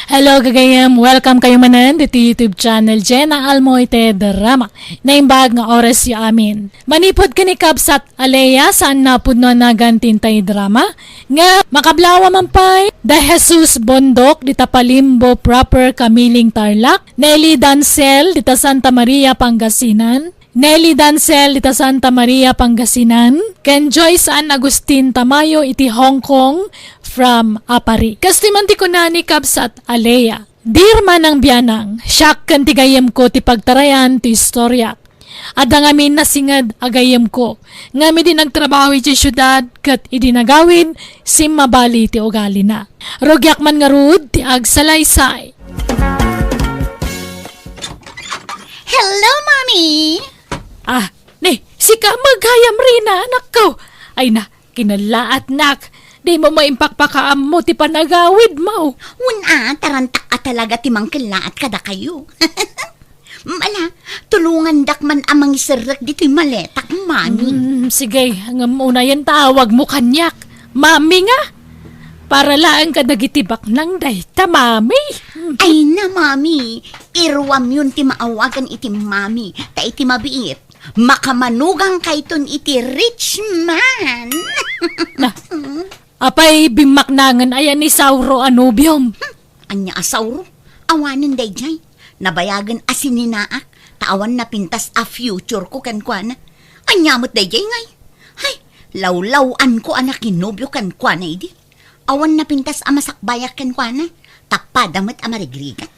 Hello kagayam, welcome kayo manan dito YouTube channel Jenna Almoite Drama. Naimbag nga oras si amin. Manipod ka ni Kabsat Alea saan napod no nagantintay drama. Nga makablawa man pay, Da Jesus Bondok dita Palimbo proper Kamiling Tarlac. Nelly Dancel dita Santa Maria Pangasinan. Nelly Dancel dita Santa Maria Pangasinan. Ken Joyce San Agustin Tamayo iti Hong Kong from Apari. Kastimanti ko na ni Kabsat Alea. Dirman ang biyanang, siyak kan tigayem ko ti pagtarayan ti istorya. Ada ngamin nasingad agayem ko. Ngami din nagtrabaho iti syudad kat idinagawin simmabali ti ugali na. Rogyak man nga rud ti agsalaysay. Hello, Mommy! Sika maghayam rin na anak ko. Ay na, kinalaat nak. Di mo maimpakpakaam mo ti panagawid mo. Tarantak ka talaga ti mangkilaat kada kayo. Mala, tulungan dak man amang isirek dito'y maletak, Mami. Sige, hanggang muna yan tawag mo kanyak. Mami nga. Para laan ka nagitibak ng dayta, Mami. Ay na, Mami. Irwam yun ti maawagan iti Mami. Ta iti mabiit. Makamanugang kayton iti rich man. Apay bimaknangan ayan ni Sauro Anubium. Anya asauro, awanan day jay. Nabayagan asininaak, tawan na pintas a future ko kankwana. Anyamot day jay ngay. Hay, lawlawan ko anak kinobyo kankwana idi. Awan na pintas a masakbayak kankwana, tapadamat a marigrigan.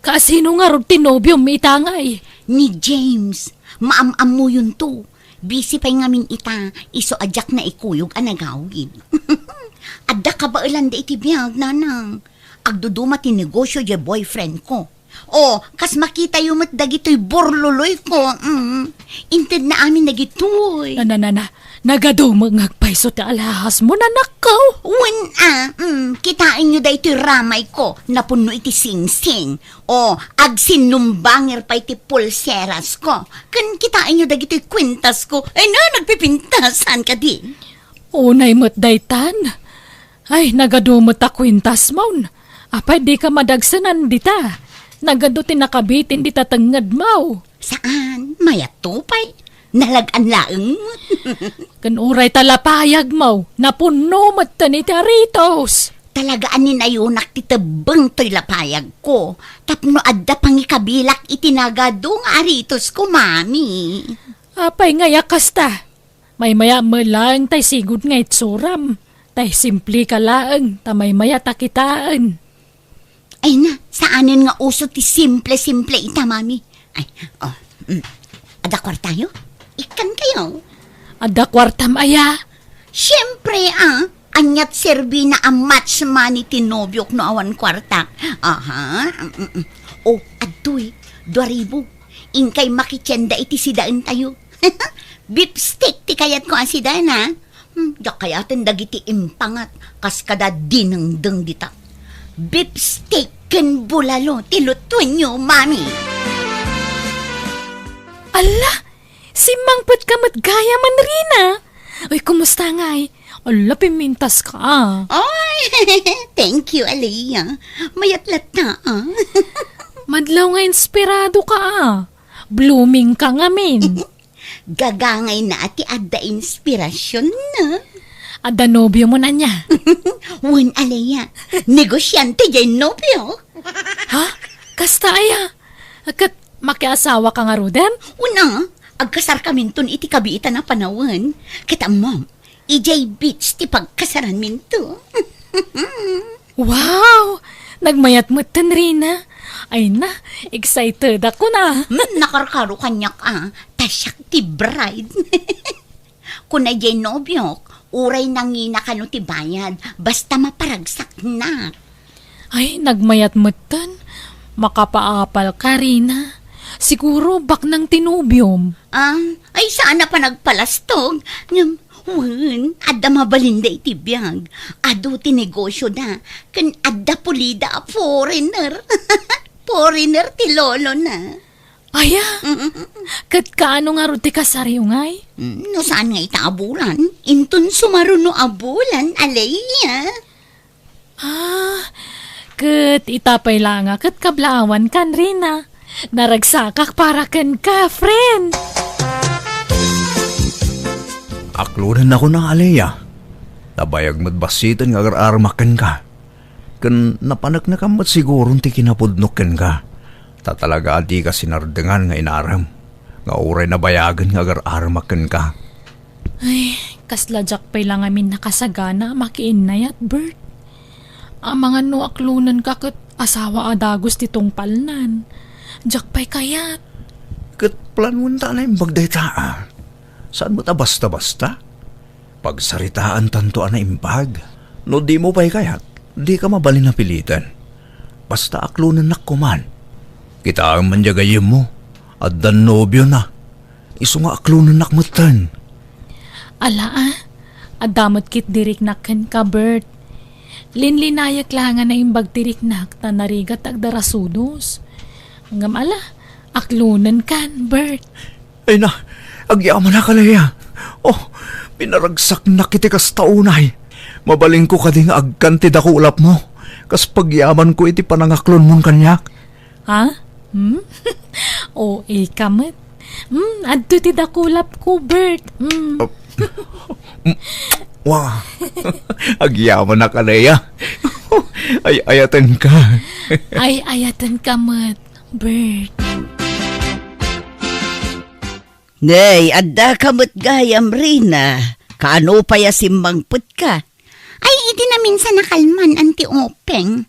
Kasino nga rog tinobium itangay? Ni James, maam-am mo yun to. Busy pa'y ngamin ita, iso adyak na ikuyog anagawin. Adda ka ba ilan da iti biyag, nanang? Agduduma ti negosyo di boyfriend ko. O, kas makita yung matdagito'y borloloy ko. Inted na amin nagitoy. Nagadumag ngagpaiso ti alahas mo na nakaw. Kitain nyo da ito'y ramay ko, napuno iti sing-sing. O, agsinumbangir pa iti pulseras ko. Kan kitain nyo da ito'y kwintas ko, ay na, nagpipintasan ka din. Unay mo't daytan. Ay, nagadumot a kwintas maun. Apay di ka madagsanan dita. Nagado tinakabitin dita tangad mau. Saan? Mayatupay? Nalagan laeng mo. Kanuray talapayag mau. Napuno mo't tanitaritos. Talagaan ni nayunak titabang to'y lapayag ko. Tapno adda pangikabilak itinagadong aritos ko, Mami. Apay ngayakas ta. May maya malang tay sigud nga itsuram. Tay simpli ka laeng, tamay maya takitaan. Ay na, saanin nga uso ti simple-simple ita, Mami. Ay, ada kwartayo? Ikan kayo? Ada kwartam aya. Siyempre, anyat serbi na ang match money tinobyok no awan kwarta. Aha. Adoy, 2,000. Inkay makitsenda iti sidaan tayo. Beef steak ti kayat ko ang sidaan, ha? Yak kayatin dagiti impangat, kas kada dinengdeng dita. Beef steak ken bulalo, tilutuin nyo, Mami. Ala, si Mangpet ka matgaya man rin, Ay, kumusta nga Ala, pimintas ka, Ay, thank you, Alea. Mayatlat na, Madlaw nga inspirado ka, Blooming ka nga, min. Gagangay na ati adda inspirasyon na. Ada nobyo mo na niya. Wan, Alea, negosyante dyan nobyo. Ha? Kasta aya. Akat makiasawa ka nga Ruden? Una, agkasar kaminton iti kabiitan na panawan. Kita, Mom, EJ Beach ti pagkasaran minto. Wow! Nagmayat mo Rina. Ay na, excited ako na. Nakarkaro kanyak, tasyak ti bride. Kuna dyan nobyok, uray nangina ka no ti bayad, basta maparagsak na. Ay, nagmayat mo Makapaapal ka, Rina. Siguro bak ng tinubyom. Ay sana pa nagpalastog. Adda mabalinda iti biyag. Ado ti negosyo na. Kan adda pulida foreigner. Foreigner ti lolo na. Aya, kat kaano nga ruti kasaryo ngay? No saan nga itaabulan? Intun sumaruno abulan, Alea. Ket itapay lang ket kablaawan kan Rina. Naragsakak para ken ka, friend. Aklunan ako ng Aleya. Tabayag madbasitan nga agar-armakan ka. Kan napanak na kamat sigurong ti kinapudnoken ka. Tatalaga di ka sinardengan nga inaram. Nga uray na bayagan nga agar-armakan ka. Ay, kasladyak pay lang amin nakasagana makiinay at Bert. Ang mga no aklunan ka ket asawa adagos titong palnan. Jak pay kayat. Kat planunta na yung bagdaytaan. Saan mo ta basta-basta? Pagsaritaan tantoan na imbag. No di mo pa'y kayat, di ka mabalin na pilitan. Basta aklunan na kuman. Kita ang manjagayim mo. At dan nobyo na. Iso nga aklunan nakmutan. Ala adamot kit diriknaken ka Bert. Linlinayak lang nga na imbag diriknak na narigat agdarasudos. Ngam ala, aklunan kan Bert. Ay na, agyaman na kalaya. Oh, pinaragsak na kiti kas taunay. Mabaling ko kading agkanti da ko ulap mo. Kas pagyaman ko iti panangaklon mong kanyak. Ha? O, kamet. Adto ti dakulap ko, Bert. Wow, agyaman na kalaya. Ay, ayatan ka. Ay, ayatan kamet, Bert. Ngay, adda kamot gayam Rina. Kaano pa ya simbangput ka? Ay, iti na minsan nakalman, anti openg.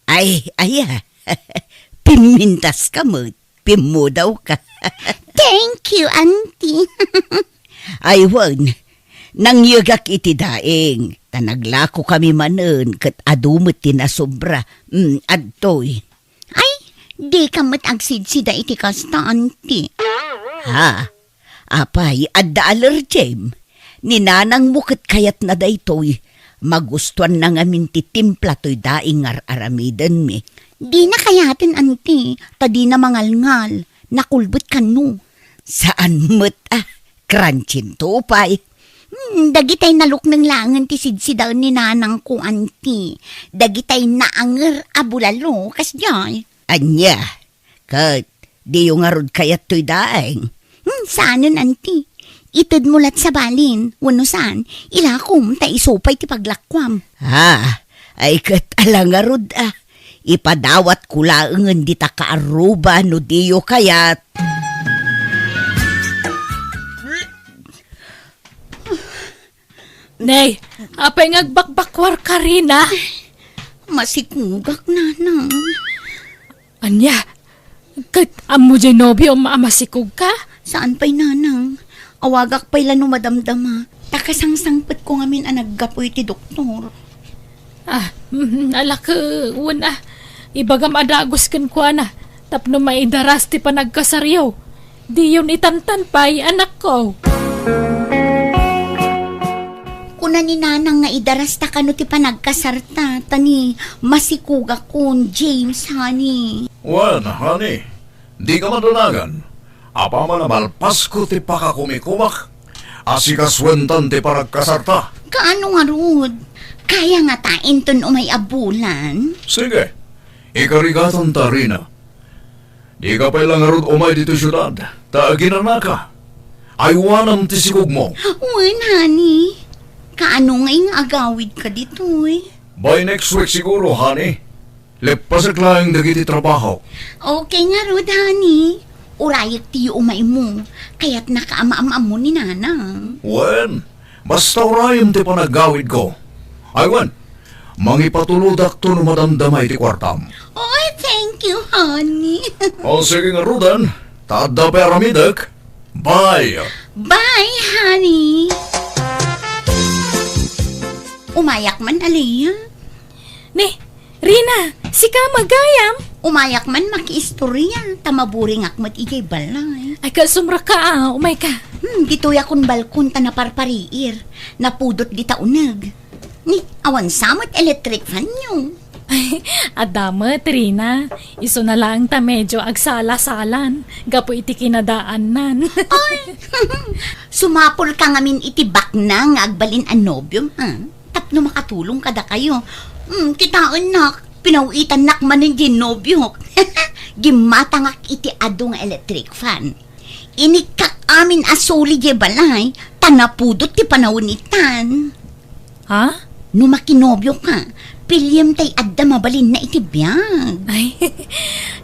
Ay, aya. Pimintas kamot. Pimo daw ka. Thank you, auntie. Ay, wan. Nang yugak iti daing. Tanaglako kami manen kat adumot tinasobra. Adtoy. Ay, di kamot agsidsida iti kasta, auntie. Ha? Apay, adda alerjem. Ninanang mukit kayat na daytoy. Magustuhan na nga minti timpla to'y daing aramiden mi. Di na kayatin, auntie. Tadi na mangalngal. Nakulbot ka no. Saan mo't crunchin to pay. Dagitay naluk ng langan ti sidsidaw ni nanang ko, auntie. Dagitay naanger abulalo, kas jay. Anya, kat, di yung arod kayat to'y daing. Saanon, auntie? Itid mulat sa balin, wano saan, ilakom ta isupay ti paglakwam. Ay kat alang arod ipadawat kulaangan di ta kaaruba no diyo kayat. Nay, apay ngagbakbakwar ka rin, Masikugak, nanang. Anya, kat amo dyan nobyo maamasikog ka? Saan pa'y nanang? Awagak pa'y lano madamdama. Takasangsangpet ko ngamin naggapoy ti doktor. Alak, una, ibagam adagos kan ko na, tapno maidaras ti panagkasaryaw. Di yun itantan pa'y anak ko. Kuna ni nanang nga idaras ta kano ti panagkasarta, tani masikugak kun, James, honey. Wan, honey, di ka madalagan. Apa man malpas ko ti pakakumikumak. Asikaswentan ti paragkasarta. Kaano nga rod? Kaya nga tain ton umay abulan? Sige, ikarigatan ta Rina. Di ka pa ilang arod umay dito syudad. Taaginan na ka. Aywanam ti sigog mo. Wen, honey. Kaano nga yung agawid ka dito By next week siguro, honey. Lepasak lang dagiti trabaho. Okay nga rod, honey. Urayag tiyo umay mo. Kaya't nakaama-ama mo ni nanang. Wen, basta urayam ti panagawid ko. Aywan, mangipatuludak to no madamdamay ti kwartam. Oy, thank you, honey. O sige nga rudan, tada peramidak. Bye! Bye, honey. Umayak man, Aliyah. Ni, Rina, sika magayam. Umayak man makiistorya. Tamaburing akmat ikay balay. Ay kasumra ka, umay ka. Dito'y akong balkon ta naparpariir. Napudot di taunag. Ni, awan samot electric fan nyo. Ay, adamat, Rina. Iso na lang ta medyo agsala-salan. Gapo iti kinadaan nan. Ay, sumapol ka ngamin itibak na nga agbalin an nobyom, ha? Tapno makatulong kada kayo. Kitaon nak, Pinawitan nakman ng ginobyo. Gimatangak iti ado nga electric fan. Inikak amin asuli di balay, tanapudot ti panawunitan. Ha? No makinobyo ka, pilyam tay adda mabalin na iti biyag. Ay,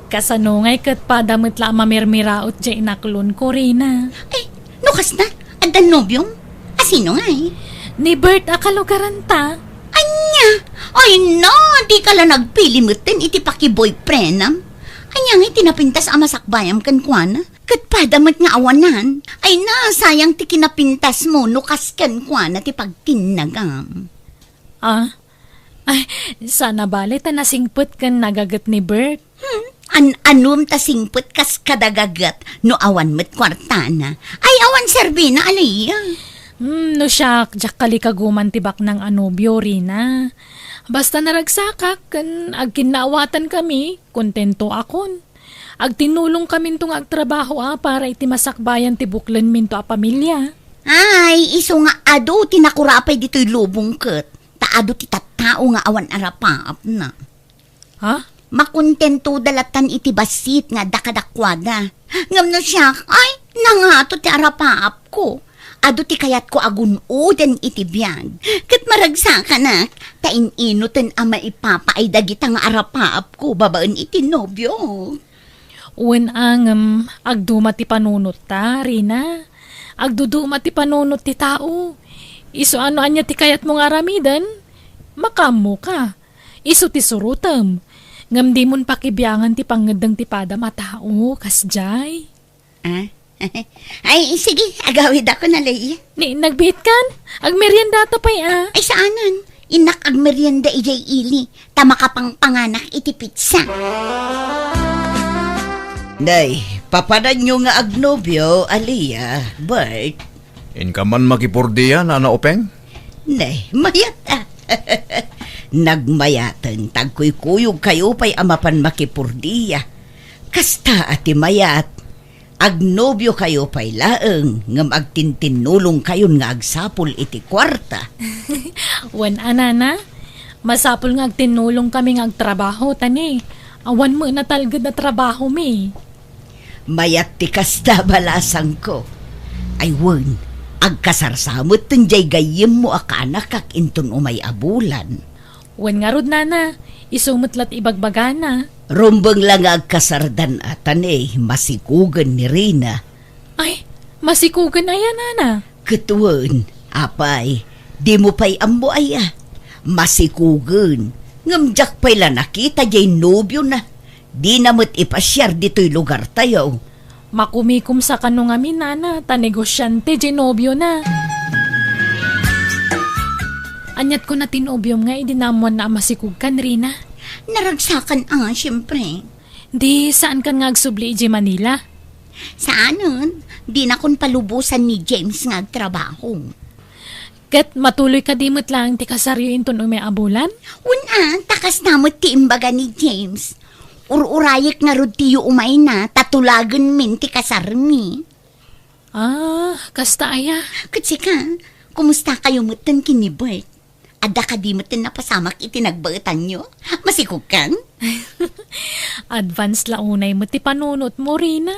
kasanungay kat padamit la mamirmiraot di inaklon ko, Rina. Ay, nukas na, adda nobyong? Asino nga eh? Ni Bert akalugaran ta. Anya, ay no, di ka lang nagpilimutin iti paki-boyfriend am. Anya nga tinapintas amasakbayam kan kuana. Kat padamat nga awanan, ay na sayang ti kinapintas mo nukas kan kuana ti pagtinagam. Ah? Ay, sana bali ta nasingput kan nagagat ni Bert. Anum ta singput kas kadagagat no awan met kwartana. Ay awan serbina alaya. No siyak, jak kalikaguman tibak ng anobyo, Rina. Basta naragsakak, kan agkinaawatan kami, kontento akon. Agtinulong kami itong agtrabaho para iti masakbayan ti buklan minto a pamilya. Ay, iso nga ado tinakurapay dito'y lubong ket. Taado ti tattao nga awan arapaap na. Ha? Makontento dalatan iti basit nga dakadakwada. Ngam no siya, ay, nangato ti arapaap ko. Ado ti kayat ko agunoden iti biyag. Kat maragsa ka na, tain inutin ama ipapa ay dagita nga arapaap ko babaan iti nobyo. Uwan ang agduma ti panunot ta, Rina. Agduduma ti panunot ti tao. Iso ano anya ti kayat mong aramidan? Makamo ka. Iso ti surutam. Ngam di mon pakibiyangan ti pangadang ti pada matao, kasjay. Ah? Ay, sige, agawid ako na lay. Ni, nagbihit kan? Agmerienda ta pa'y Ay, saanan? Inak agmerienda ijay ili. Tama ka pang panganak iti pizza. Nay, papanan nyo nga agnobyo, Aliyah, Bert. In ka man makipurdiya, Nana Openg? Nay, mayata. Nagmayatan, tagkuy-kuyog kayo pa'y amapan makipurdiya. Kasta ati mayat, agnobyo kayo pa'y laeng, ngam agtintinulong kayon nga agsapol iti kwarta. Wan anana, masapol nga agtinulong kami nga agtrabaho, tani. Awan mo na talgad na trabaho mi. Mayat ti kasta balasang ko. Ay wen, agkasarsamot tunjay gayem mo akanak kak intun umay abulan. Wan nga rod nana, isumutlat ibagbagana. Rumbang lang agkasardan atan masikugan ni Rina. Ay, masikugan ayan nana. Ketuan, apay, di mo pa'y ambo aya. Masikugan, ngamjak pa'y la nakita jay nobyo na. Di namot ipasyar dito'y lugar tayo. Makumikum sa kanong amin nana, ta negosyante genobyo na. Anyat ko na tinobyom nga, idinamuan na masikugan, Rina. Naragsakan siyempre. Di, saan kan nga agsubli iji Manila? Saanan? Di na kon palubusan ni James nga agtrabaho. Kat matuloy ka dimot lang ti kasaryo inton umay abulan? Una, takas namot ti imbaga ni James. Ururayek nga rod tiyo umay na, tatulagan min ti kasarmi. Ah, kasta aya. Kasi ka, kumusta kayo mutan kini Bert? Ada ka di mutan na pasamak itinagbaetan nyo? Masikukan? Advance launay mo ti panunot mo, Rina.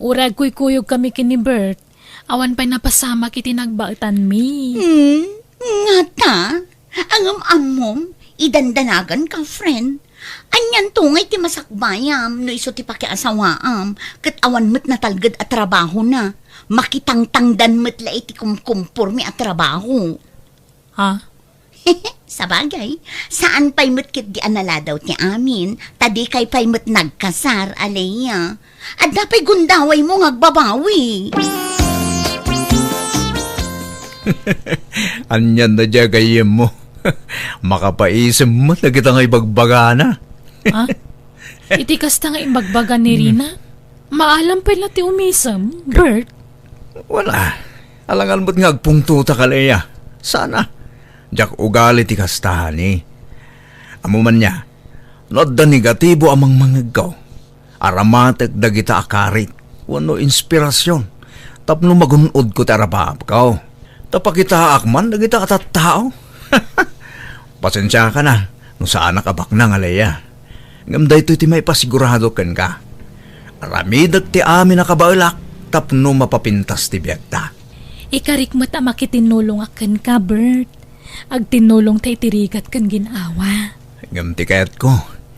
Urag kuy-kuyog kami kini Bert. Awan pa'y napasamak itinagbautan mi. Nga ta? Ang amom, idandanagan ka, friend. Anyan tungay ti masakbayam, no iso ti pakiasawaam, kat awan met na talgad at trabaho na. Makitangtangdan met la iti kumkumpurmi at trabaho. Ha? Sa bagay, saan pa'y met kit di anala daw ti amin, tadi kay pa'y met nagkasar, alaya. At dapay gundaway mo ngagbabawi. Anyan na dya gayem mo. Makapaisem mo na kita nga ibagbagana. Ha? Iti kasta nga imbagbagan ni Rina. Maalam pala ti umisam, Bert. Wala. Alangan mo't nga agpungtuta ka, Leia. Sana. Diyak ugali ti kastahan Amo man niya, not da negatibo amang mangagaw. Aramatek dagita akarit. Wano inspirasyon. Tapno magunod ko tarabab ka. Tapakita akman dagita atat tao. Pasensya ka na. No saan nakabak na nga Leia. Ngam daytoy ti may pasigurado ken ka. Aramidag ti amin nakabaulak tapno mapapintas ti biyagta. Ikarikmat a makitinulong akan ka, Bert. Agtinulong tayo tirigat kan ginawa. Ngam ti kayat ko,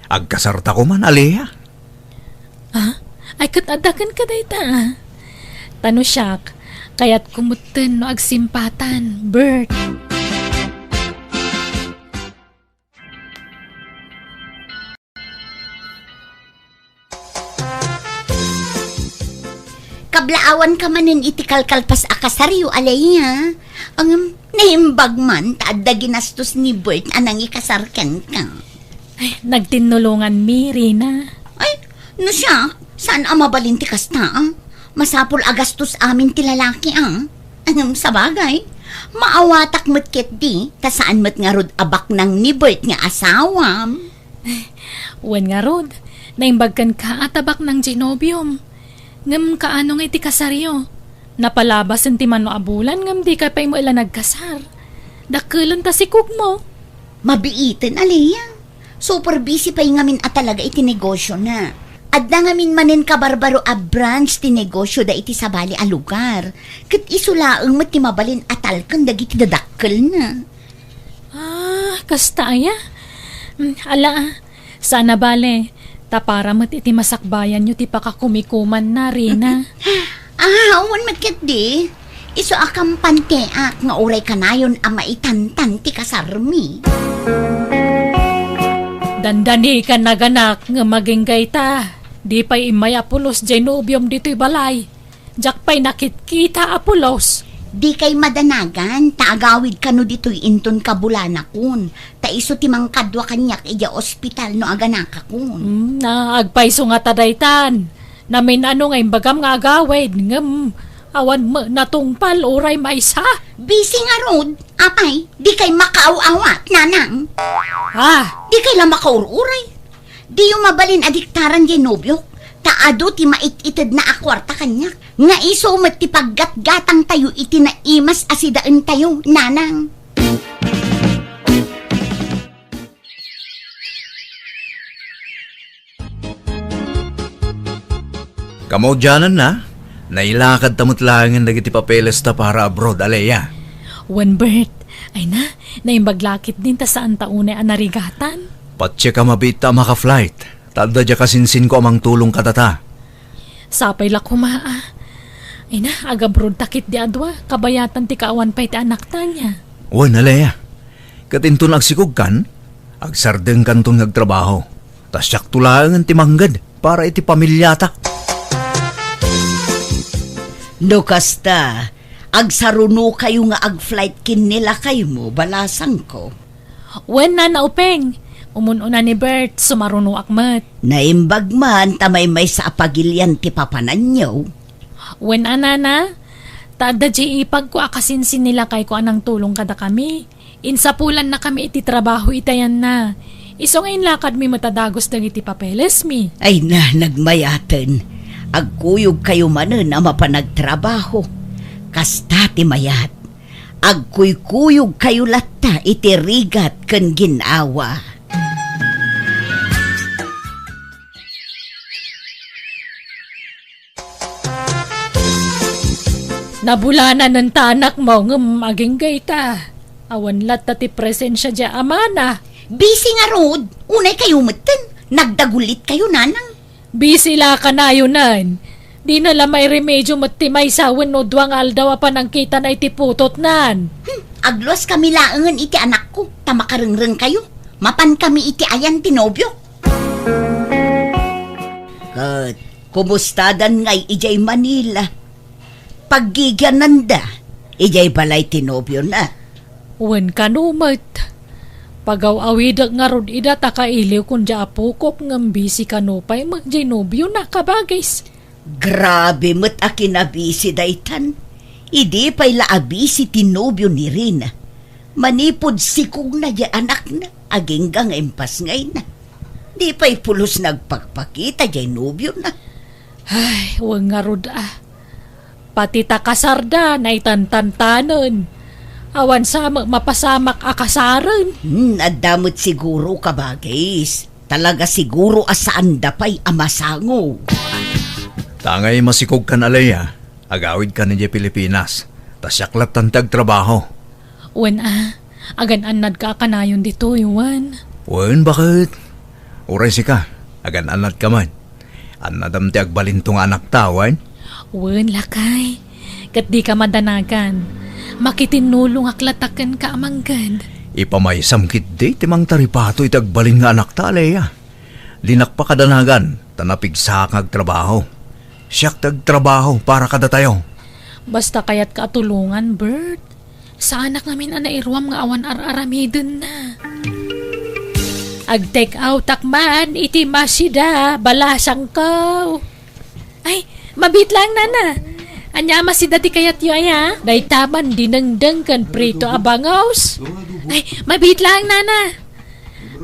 agkasarta ko man Alea. Ay katadakan ka dayta Tano siyak, kaya't kumuten no agsimpatan, Bert. Kablaawan ka manin iti kalkalpas akasaryo, Alea. Ang nahimbag man, taadda ginastos ni Bert anang ikasarkan ka. Ay, nagtinulungan mi, Rina. Ay, no siya, saan ang mabalinti kasta? Masapol agastos amin ti lalaki, sa bagay, maawatak mo't ket di, ta saan mo't nga rod abak ng ni Bert nga asawam. Wen nga rod, naimbagkan ka atabak ng genobium. Ngam kaano nga iti kasaryo. Napalabas ang timan no abulan ngam di ka pa'y mo ila nagkasar. Dakulon ta si cook mo. Mabiitin, Alea. Super busy pa yung ngamin at talaga iti negosyo na. Adda ngamin manin kabarbaro a branch ti negosyo da iti sabali a lugar. Kat isulaang mati mabalin atal kang dagiti dadakkel na. Kasta aya. Sana bale. Tapara mo't iti masakbayan nyo ti pakakumikuman na, Rina. Awan magkat di. Iso akam panteak nga uray kanayon ama itantan ti kasarmi. Dandani ka naganak nga maging gayta. Di pa'y imay apulos genobium dito'y balay. Jak pa'y nakitkita apulos. Di kay madanagan, taagawid ka no dito'y inton kabulana kun. Ta iso timang kadwa kanyak iya ospital no aganaka kun. Agpaiso nga tadaytan. Namin ano nga imbagam nga agawid. Ngam, awan mo natungpal oray maysa. Busy nga rod, apay, di kay makaaw-awat, nanang. Di kay lang makaururay. Di yung mabalin adiktaran genobyo. Taado ti mait-itid na akwarta kanyak. Nga iso ti paggat-gatang tayo iti na imas asidaan tayo, nanang. Kamodyanan na, nailakad tamot langan dagiti papeles ta para abroad, Alea. One Bert, ay na, naimbaglakit din ta saan taunay anarigatan. Patse ka mabita maka-flight. Tadda dya kasinsin ko amang tulong katata. Sapay la kumaa. Ay na, agabrod takit di adwa, kabayatan ti kaawan pa'y ti anak ta niya. Wan, Alea. Katinto nagsikog kan, agsardeng kanton nagtrabaho. Tas siyak tulangan ti manggad para iti pamilyata. No kasta, agsaruno kayo nga ag-flight kin nila kayo mo, balasang ko. Wen na naupeng, umununa ni Bert, sumaruno akmat. Naimbag man, tamay may sa apagilyan ti papanan nyo. Wen anana, tada di ipag ko akasinsin nila kay ko anang tulong kada kami. Insapulan na kami iti trabaho itayan na. Iso ngayon lakad mi matadagos dang iti papeles mi. Ay na, nagmayaten. Agkuyog kayo manen na mapanagtrabaho. Kasta ti mayat. Agkuykuyog kayo latta iti rigat ken ginawa. Nabulanan ng tanak mo ng maging gayta. Awan latta ti presensya dya amana. Busy nga rod, unay kayo matan, nagdagulit kayo, nanang. Busy la ka na yun nan. Di na la may remedyo matimay sawan no duwang aldaw pa nang kita na iti putot nan. Aglos kami laangan iti anak ko, tamakarengreng kayo. Mapan kami iti ayan tinobyo. Kat, kumustadan ngay ijay Manila. Paggigyanan da, ijay balay tinobyo na. Wen kanumat. Pagaw-awid nga rod ida takailiw kung dya apukop ng bisi kanupay magjenobyo na kabagis. Grabe mo't akinabisi daytan. Idi pa'y laabisi tinobyo ni Rina. Manipod sikog na dya anak na, aging gang empas ngay na. Di pa'y pulos nagpagpakita dya nobyo na. Ay, wag nga rod Pati takasarda na itantantanon. Awan sa mapasamak akasaran. Adamot siguro ka bagis. Talaga siguro asaan dapay amasango. Tangay masikog ka na, Alea. Agawid ka niya Pilipinas. Tasyaklat tantag trabaho. Wen agan anad ka kanayon dito, Yuan. Wen, bakit? Uray si ka. Agan anad ka man. Anadam ti agbalintong anak tawan. Wen, lakay. Kat di ka madanagan. Makitinulong aklatakan ka amanggad. Ipamay samkit di timang taripato itagbalin nga anak ta, Alea. Dinak pa kadanagan, tanapigsa kag trabaho. Siyak tagtrabaho para kada tayo. Basta kayat katulungan, Bert. Sa anak namin irwam nga awan ar-aramidin na. Ag-take out takman, iti masida, balasang ko. Ay, mabit lang, nana. Anya masida ti kayat yu aya. Day taman dinengdeng kan prito abangaws. Ay, mabit lang, nana.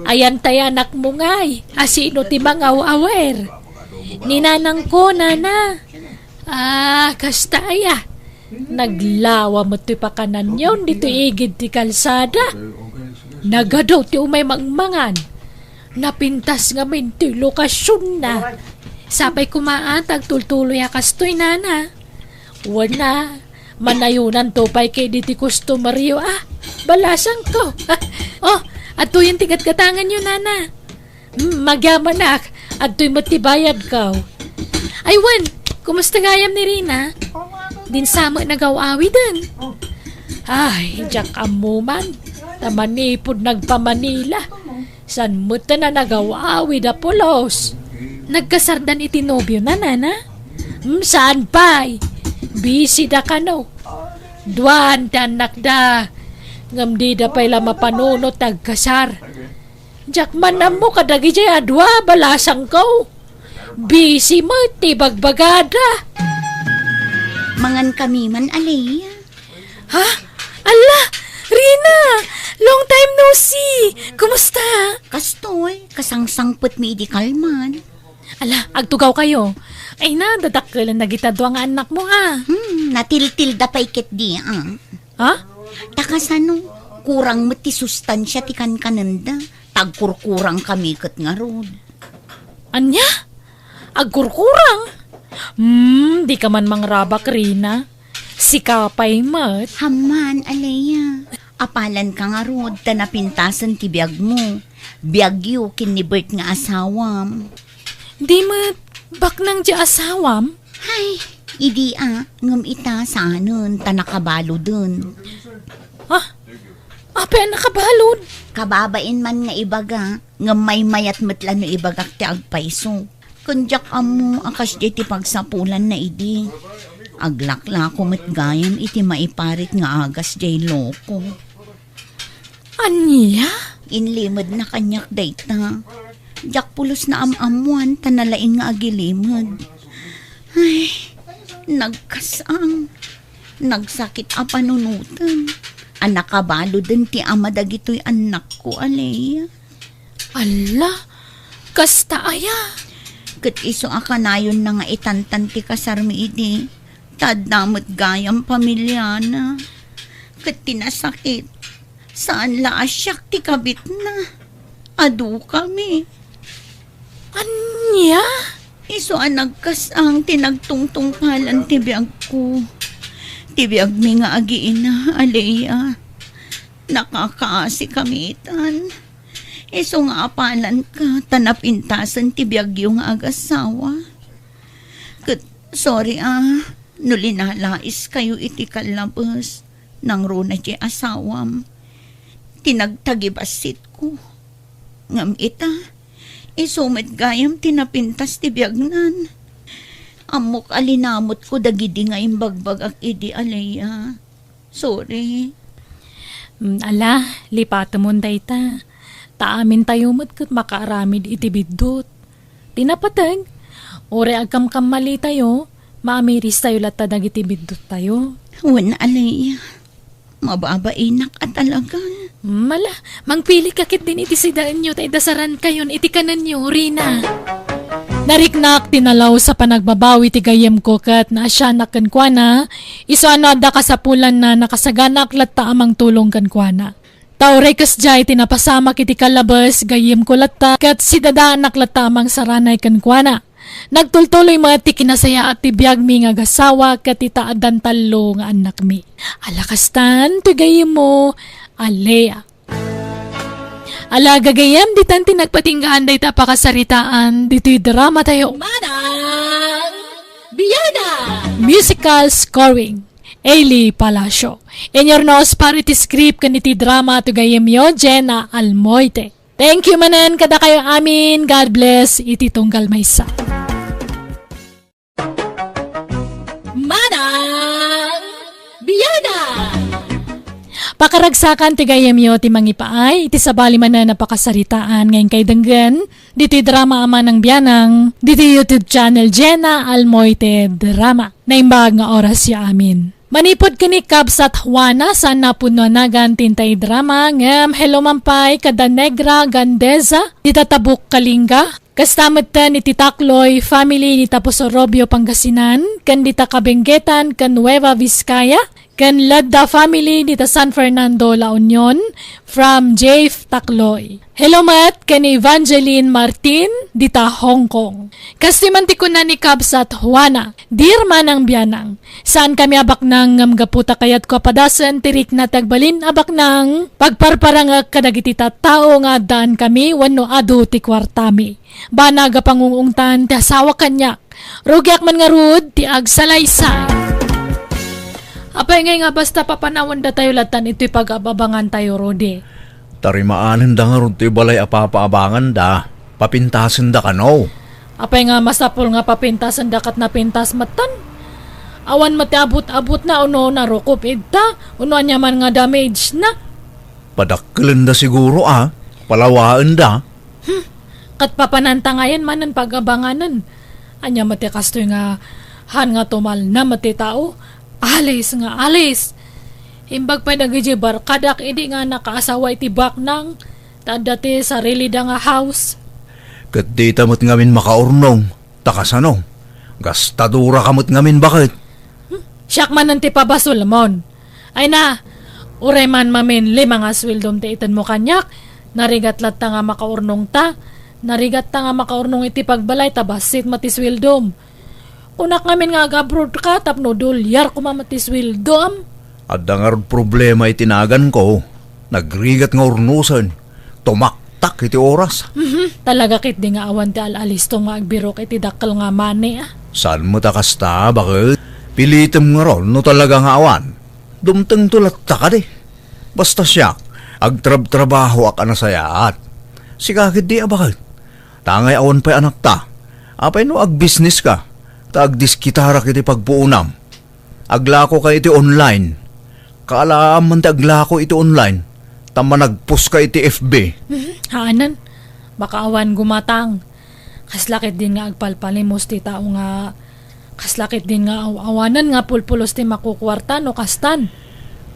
Ayan tayo anak mo ngay. Asino ti mangaw-awer. Ninanang ko, nana. Kasta aya. Naglawa mo ti pakanan yon dito igid ti kalsada. Nagadaw ti umay mangmangan. Napintas nga min ti lokasyon na. Sabay kumaatag tultuloy akastoy, nana. Wana, manayunan to pa'y kay di ti kustomaryo balasang ko. Ato yung tigat-gatangan yun, nana. Magyaman ak, ato yung matibayad ka. Ay, Wan, kumusta gayam ni Rina? Din sama nagawawi din. Ay, jak amuman. Tamanipod nagpamanila. San mo ta na nagawawi da pulos? Nagkasardan itinobyo na, nana? Saan pa'y? Busy da ka no. Duan danak da. Ngam di da pa'y lama panunot tagkasar. Jak manam mo kadagi jay adwa balasang ko. Busy mo tibagbagada. Mangan kami man, Alea. Ha? Ala! Rina! Long time no see! Kumusta? Kastoy, kasangsangput medical man. Ala, agtugaw kayo. Ay na, dadakkelan na gitadwa nga anak mo Natiltil da pa'y ket di Ha? Takasano, kurang mo ti sustansya ti kankananda. Tagkurkurang kami ket nga rod. Anya? Agkurkurang? Di ka man mangrabak, Rina. Sikapay mat. Haman, Alea. Apalan ka nga rod, tanapintasan ti biyag mo. Biyagyo kinibert nga asawam. Di mat, bak nang di asawam? Hay, idi ngam ita sanon, tanakabalo dun. Ha? Apa nakabalod? Kababain man nga ibaga, ngam may mayat matla no ibagak ti agpaiso. Kunjak amo, akas di ti pagsapulan na idi. Aglakla ko matgayam iti maiparit nga agas jay loko. Anya? Inlimod na kanyak dayta. Jak pulos na amamuan, tanalaing nga agilimod. Ay, nagkasang. Nagsakit a panunutan. Anakabalo din ti ama dagitoy anak ko, Alea. Ala, kasta aya. Kat iso akanayon na nga itantan ti kasarmi idi. Tadamot gayam pamilya na. Kat tinasakit. Saan la asyak ti kabit na. Adu kami. Anya? Iso nagkasang tinagtungtungpalan ti biyag ko. Ti biyag mi nga agiin na, Alea. Nakakaasi kamitan. Iso nga apalan ka, tanapintasan ti biyag yung agasawa. Sorry nulinalais kayo iti kalabas. Nang runa di asawam. Tinagtagibasit ko. Ngam ita, isumit gayam tinapintas ti biyagnan. Amok alinamot ko dagidi nga imbagbag ak idi, Alea. Sorry. Ala, lipata mo dayta. Taamin tayo mo't kat makaaramid iti bidot. Tinapatag. Ore agkam mali tayo. Maamiris tayo latadag iti bidot tayo. Wan, Alea. Mababainak at talagan. Mala, mangpili kakit din iti sidaan nyo tayo dasaran kayon iti kanan nyo, Rina. Nariknak tinalaw sa panagbabawi ti gayem ko kat na asya nakankwana, iso ano da kasapulan na nakasaganak latta amang tulong kankwana. Tauray kas jay tinapasama kiti kalabas gayem ko latta kat si dadaan naklatta amang saranay kankwana. Nagtultuloy mga ti kinasaya at ti biyag mi nga gasawa kat itaadan talo nga anak mi. Alakastan, ti gayem mo, Alea. Ala gagayam, di tanti nagpatinggaan day tapakasaritaan, dito'y drama tayo. Manang Biyana! Musical scoring, Ailey Palacio. In your nose, parity script kaniti drama to gayam yo, Jenna Almoite. Thank you manan, kada kayo amin. God bless, iti tunggal maysa. Manang Biyana! Pakaragsakan ti gayam yo ti mangipaay, iti sabali man na napakasaritaan ngayon kay denggan, dito'y drama ama ng biyanang, dito'y YouTube channel Jenna Almoite Drama, na imbag nga oras ya amin. Manipod kini Kabsat Juana saan napuno nagan tintay drama ngam hello mampay kada Negra Gandeza, ditatabuk Kalinga, kastamad ta ni Titakloy family ni Taposorobio Pangasinan, kan dita Kabenggetan kan Nueva Vizcaya, kan Ladda family dita San Fernando La Union from Jave Takloy. Hello mat kan Evangeline Martin dita Hong Kong. Kastimanti ko na ni Kabsat Juana, dear manang biyanang, saan kami abak nang ngamgaputa kayat ko padasan tirik na tagbalin abak nang pagparparangag kadagiti tao nga daan kami wano adu ti kwartami. Banaga pangungungtan ti asawa kanyak. Rugyak man nga rud ti agsalaysay. Apay ngay nga basta papanawan da tayo latan ito'y pag-ababangan tayo, Rode. Tarimaanan da nga ron ti balay apapaabangan da. Papintasan da kano. Apay nga masapol nga papintasan dakat na pintas matan. Awan mati abot-abot na uno na rukop idta. Uno anya man nga damage na. Padakkelan da siguro Palawaan da. Kat papananta ngayon manan pag-abanganan. Anya mati kastoy nga han nga tumal na mati tao. Alis nga alis. Imbag pa nagiji barkadak idi nga nakaasawa iti baknang. Tadati sarili da nga house. Kat di tamot ngamin makaurnong. Takasano? Gastadura kamot ngamin bakit? Siyak man nanti pabasol mon. Ay na, uray man mamin lima nga swildom ti itan mo kanyak. Narigat lat ta nga makaurnong ta. Narigat ta nga makaurnong iti pagbalay tabasit mati swildom. Unak ngamin nga abroad ka tapno dolyar kumamati swildom. At dangar problema itinagan ko. Nagrigat nga urnusan. Tumaktak iti oras. Talaga kit di nga awan ti alalis tong maagbirok iti dakkel nga mani Saan mo takasta? Bakit? Pilitem nga ron no talaga nga awan. Dumteng tulat ta ka di. Basta siya, agtrab-trabaho ak anasayaat. Sikakit di bakit? Tangay awan pa'y anak ta. Apay no ag-business ka. Taagdiskitara kiti pagpuunam. Aglako ka iti online. Kaalaam man ti aglako iti online. Tama nagpus ka iti FB. Haanan, baka awan gumatang. Kaslakit din nga agpalpalimos ti tao nga. Kaslakit din nga awanan nga pulpulos ti makukwarta no kastan.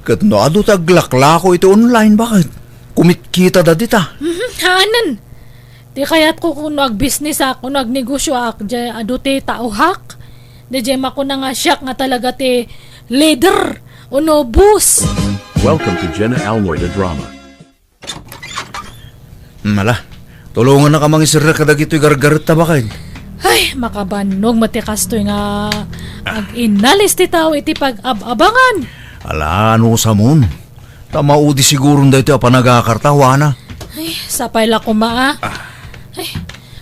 Kat no adu taglaklako iti online bakit? Kumitkita da dita. Haanan, di kaya't ko kung nag-business ako, nag-negosyo ako, di ado ti tauhak. Di ako na nga siyak nga talaga ti leader, uno bus. Welcome to Jenna Almoite Drama. Mala, tulungan na ka mga isira kadag ito'y gargarit ta bakit? Ay, makabanog matikas to nga ag-inalis ti tao iti pag-abangan. Ala, ano sa mon? Tamaudi siguro na ito panagakartawa na. Ay, sapay la kumaa. Ay,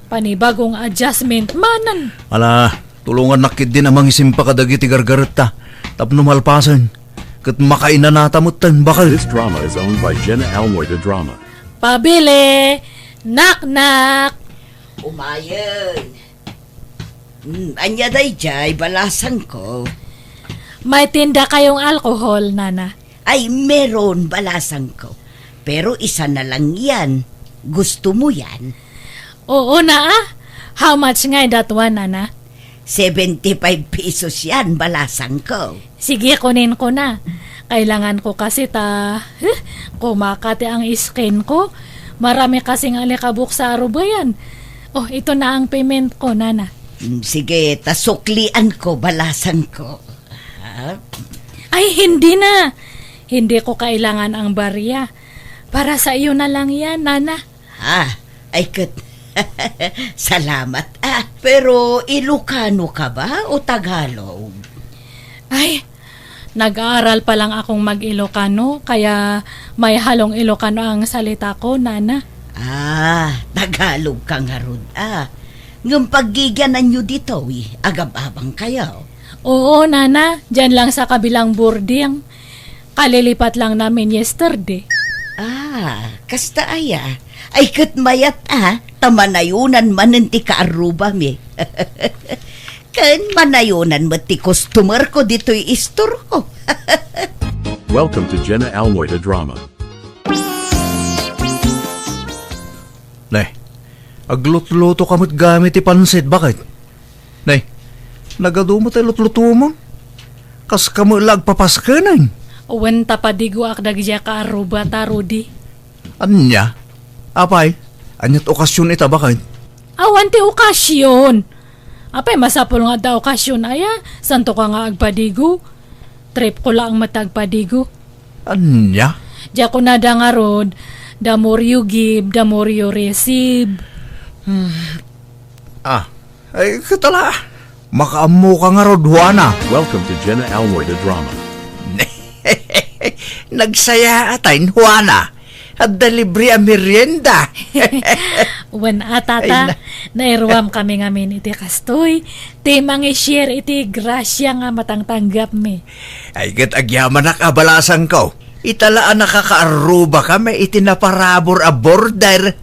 panibagong adjustment manan. Ala, tulungan nakit din amang isimpa kadag iti gargarit ta. Tapno malpasan. Kat makainan natamutan bakal. This drama is owned by Jenna Almoite Drama. Pabili! Nak-nak! Umayon. Anya day jay, balasan ko. May tinda kayong alcohol, Nana. Ay, meron balasan ko. Pero isa na lang yan. Gusto mo yan? Oo na How much nga that one, Nana? 75 pesos yan, balasan ko. Sige, kunin ko na. Kailangan ko kasi kumakati ang skin ko. Marami kasing alikabok sa arubayan. Oh, ito na ang payment ko, Nana. Sige, tasuklian ko, balasan ko. Ha? Ay, hindi na. Hindi ko kailangan ang barya. Para sa iyo na lang yan, Nana. Ay kat. Salamat. Pero Ilocano ka ba o Tagalog? Ay, nag-aaral pa lang akong mag-Ilocano, kaya may halong Ilocano ang salita ko, Nana. Tagalog ka nga ron. Ngam paggigyanan nyo dito, agab-abang kayo. Oo, Nana. Diyan lang sa kabilang boarding. Kalilipat lang namin yesterday. Kasta aya. Ay kat mayat tamanayunan man ti kaaruba mi. Kan manayunan mo ti customer ko dito'y istor ko. Welcome to Jenna Almoita Drama. Nay, aglut-luto kamot gamit ti pansit, bakit? Nay, nagadumot ay lut-luto mo? Kas kamo lagpapas ka, nay. Uwan tapadigo akdagja ka aruba ta, Rudy. Anya? Apay, anyat okasyon ita, bakit? Awan ti okasyon. Apay, masapol nga da okasyon aya. Santo ka nga agpadigo. Trip ko lang matagpadigo. Anya? Diya ko na da nga rod. The more you give, the more you receive. Ay, katala. Makaamo ka nga rod, Juana. Welcome to Jenna Almoita Drama. Nagsaya atayin, Juana. At dalibre ang merienda. Uwan atata, nairwam kami ngamin iti kastoy. Ti mangi-share iti grasya nga matangtanggap mi. Ay, kat agyaman na kabalasan ko. Italaan nakakaaruba kami, itinaparabor a border.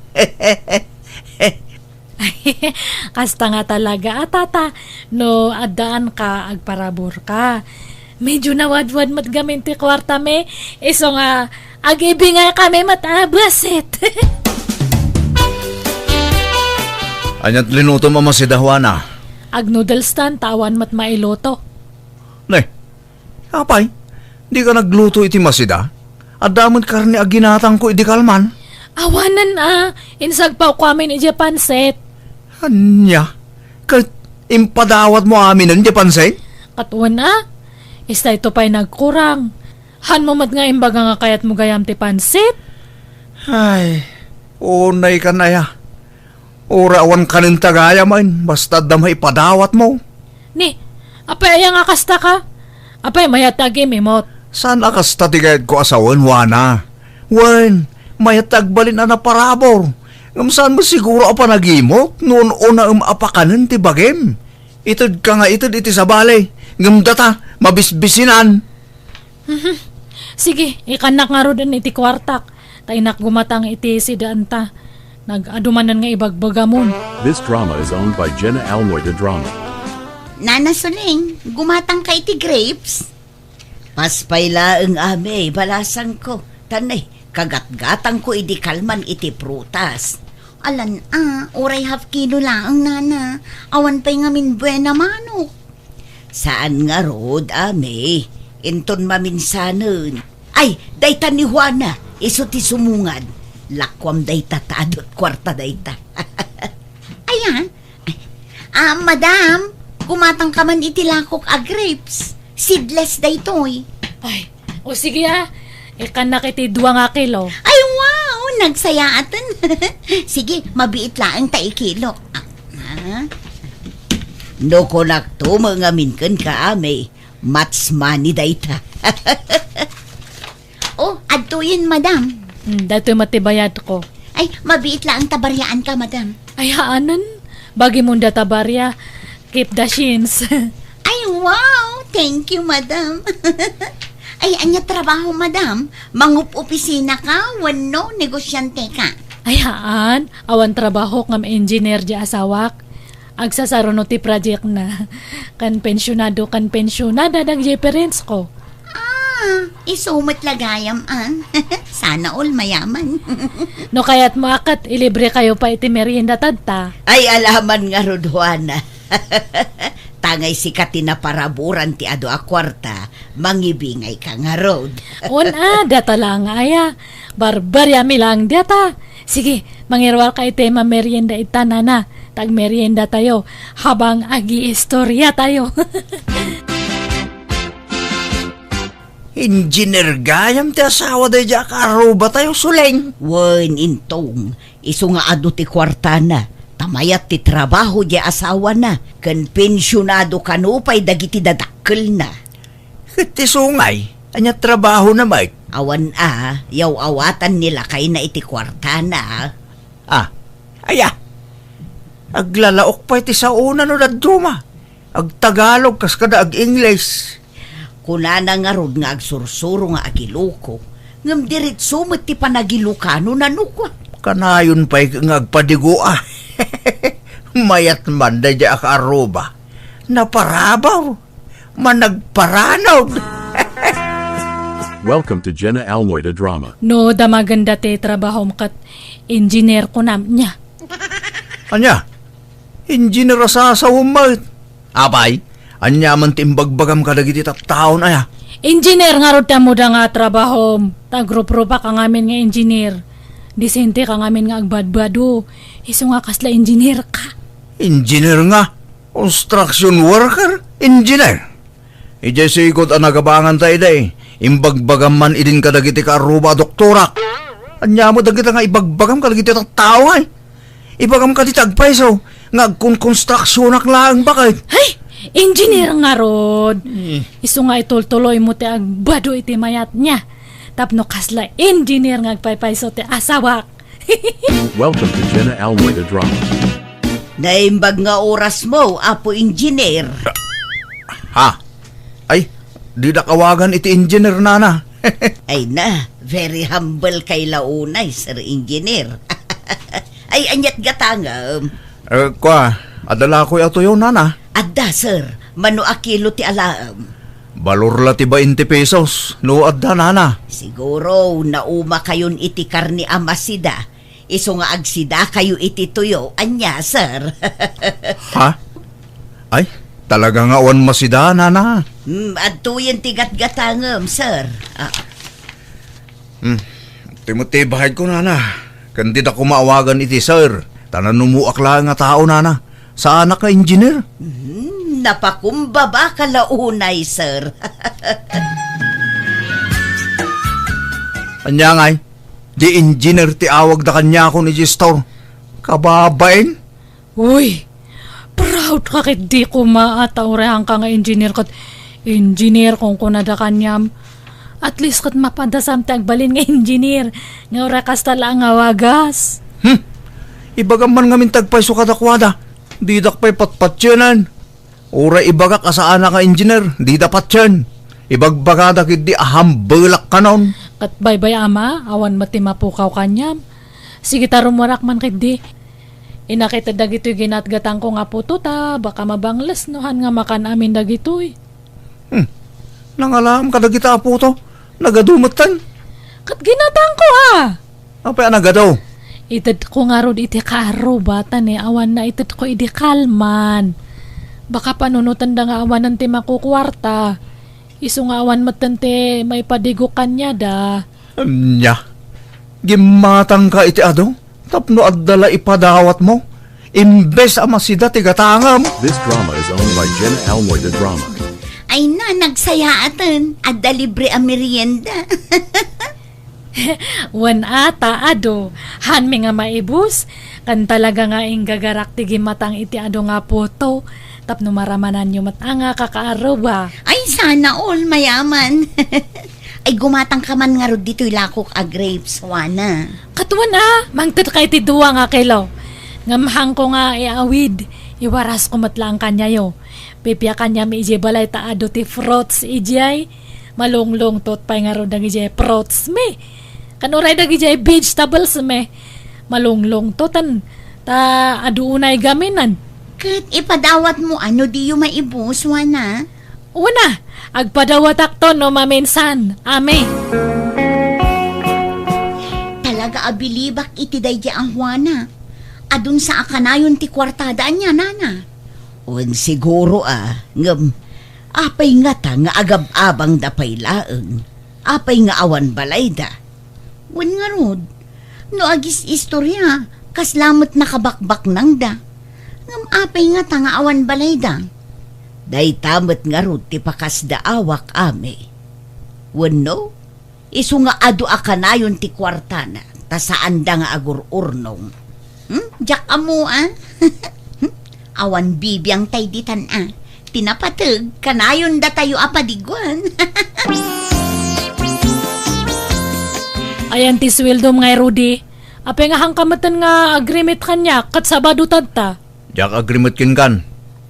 Kasta nga talaga atata, no adaan ka agparabor ka. Medyo nawadwad mat gamin ti kwarta me, iso nga agibingay kami matabasit. Anyat linuto mama si Juana. Ag noodles tan tawan mat mailoto. Nay, apay, di ka nagluto iti masida? At damot karni aginatang ko iti kalman. Awanan insagpaw ko amin iti panset. Anya, kat impadawat mo amin ang Japanse? Katuan Ista ito pa'y nagkurang. Han mo mat nga imbaga nga kayat mo gayam ti pansit. Ay, unay ka na ya. Urawan ka ng tagaya man, basta damay padawat mo. Ni, apay aya nga kasta ka? Apay mayatagi mimot. Saan akas tatigayad ko asawan, Juana? Wen, mayatag balin na parabor. Saan mo siguro apa nagimok? Noon una apakanan ti bagem. Itod ka nga itod iti sabali. Ngamdata, mabisbisinan. Sige, ikanak nga ro din iti kwartak. Tainak gumatang iti sidanta. Nag-adumanan nga ibagbagamon. This drama is owned by Jenna Almoita Drama. Nana Suling, gumatang ka iti grapes? Paspayla ang ame, balasan ko. Tanay, kagat-gatang ko iti kalman iti prutas. Alan, oray half kilo lang, Nana. Awan pa'y ngamin buena manok. Saan nga rod, ame? Inton maminsanon. Ay, dayta ni Juana, iso ti sumungan. Lakwam dayta taadot kwarta dayta. Ayan. Madam, gumatang ka man iti lakok a grapes. Seedless daytoy. Ay, o sige ikanak iti 2 nga kilo. Ay, wow! Nagsayaatan. Sige, mabiit lang ta ikilo. No ko nakto mga minken ka ame. Mats money dayta. Oh, adtuyin, madam. Dato matibayad ko. Ay, mabiit lang tabaryaan ka, madam. Ay haanan, bagi mong databarya. Keep the shins. Ay, wow! Thank you, madam. Ay, anya trabaho, madam? Mangup-opisina ka, wano negosyante ka. Ay haan, awan trabaho ngam engineer di asawak. Agsasaruno ti project na. Kan pensyonada dag parents ko. Isumot lagayam, Sana all mayaman. No kaya't maakat, ilibre kayo pa iti merienda tadta. Ay alaman nga rod Juana. Tangay sikat na paraburan ti ado a kwarta, mangibingay ka nga rod. Data lang aya. Barbarya mi lang data. Sige, mangirwal ka iti merienda ita na. tagmerienda tayo habang agi-istorya tayo. Engineer gayam ti asawa da dya karuba tayo suleng. Wen intong, iso nga ado ti kwarta na. Tamayat ti trabaho di asawa na. Kan pensyonado kanupay dagiti dadakkel na. Iti sungay, anya trabaho na Mike. Awan yaw awatan nila kay na iti kwarta na. Ah, aya. Aglalaok pa iti sa una no dadruma. Ag Tagalog kas kada ag English. Kunana nga rod nga agsursuro nga agiloko. Ngam diritso met ti panagilukano na nukwa. Kanayon pa'y nga agpadigo ah. Mayat man da dya akaruba. Naparabaw. Managparanaw. Welcome to Jenna Almoida Drama. No, da maganda te trabaho kat engineer ko na niya. Anya? Engineer sa umay. Abay, anya man timbagbagam kadagiti taon aya. Engineer nga rod mo da nga trabaho. Tagrup-rupa ka ngamin nga engineer. Disente ka ngamin nga agbadbado. Iso nga kasla engineer ka. Engineer nga. Construction worker. Engineer. Ije sigod ang nagabangan tayo day. Imbagbagam man idin kadagiti ka aruba doktorak. Anya mo dagiti nga ibagbagam kadagiti tao ay. Ibagam ka di tagpaiso. Nga kung constructionak lang bakit. Ay! Engineer nga rod. Iso nga itultuloy mo ti agbado iti mayat niya. Tapno kasla engineer nga agpaypayso ti asawak. Welcome to Jenna Almoida Drama. Naimbag nga oras mo, apo engineer. Ha? Ay, di na kawagan iti engineer nana. Ay na, very humble kay launay, sir engineer. Ay, anyat gatangam. Kwa, adala ko ato yun nana. Adda, sir, mano akilo ti alaam. Balor la ti 20 pesos. No adda nana. Siguro, nauma kayon iti karni amasida. Iso nga agsida kayo iti tuyo, anya, sir. Ha? Ay, talaga nga awan masida nana. Adto yan tigat-gatangam, sir. Timuti bahid ko nana. Kandi na kumaawagan iti sir. Tanan numuak lang nga tao nana. Sa anak ka engineer. Napakumbaba ka launay, sir. Anya ngay, di engineer ti awag da kanya ko ni Gistor. Kababain? Uy! Proud ka kit di ko maataurehan ka nga engineer kat engineer kung kunada kanyam. At least kat mapadasam ti agbalin nga engineer. Nga ora kastala nga wagas. Ibagam man ngamin tagpay sukadakwada. Di dakpay patpatyanan. Ura ibaga ka sa anak ka engineer. Di dapat yan. Ibagbagada kit di ahambelak ka nun. Kat baybay ama, awan mati mapukaw kanyam. Sige tarumarak man kit di. Inakita dagito'y ginatgatang ko nga puto ta. Baka mabanglas nohan nga makan amin dagito'y. Nangalam ka na kita po to. Nagadumatan. Kat ginatang ko Apa nagadaw? Itad ko nga rod iti kaarubatan awan na itad ko iti kalman. Baka panunutan da nga awan ng ti makukwarta. Iso nga awan matante may padigo kanya da. Nya. Gimatang ka iti ado. Tapno addala ipadawat mo. Imbes ama sida tigatangam. This drama is owned by Jenna Almoida Drama. Ay na, nagsaya atan. Adda libre ang merienda. Wan ata ado. Han mi nga maibus. Kan talaga nga inggagarak ti gimatang iti ado nga puto. Tapno maramanan nyo matanga kakaaruba. Ay, sana all mayaman. Ay, gumatang ka man nga rod dito'y lakok a grapes, wana. Katuan mangtut kay ti duwa nga kilo. Ngamhang ko nga iawid. Iwaras ko matlang kanya yo. Pipya kanya mi ije balay taado ti fruits ijay. Malunglong tot pay nga rod ije fruits me. Kanuray dag ije vegetables me. Malunglong totan. Ta aduunay gaminan. Kat ipadawat mo ano di yung maibus, wana. Una, agpadawatak to no maminsan. Ame. Talaga abilibak iti dayja ang wana. Adun sa akanayon ti kwartadaan niya, nana. Un siguro ngam, apay nga ta nga agab-abang dapay laeng. Apay nga awan balay da. Wan nga rod. No agis istorya, kaslamot nakabakbak nang da. Ngam apay nga tanga awan balay da. Day tamat nga rod ti pakas da awak ame. Wano, isu nga adu akanayon ti kwartana, ta saan da nga agur-urnong. Jak amo Awan bibiyang tay ditan Tinapatag, kanayon da tayo apadigwan. Ayan ti sweldo mga Rudy. Apay nga hangkamatan nga agreement kanya kat sabado tadta. Jak agreement kin kan.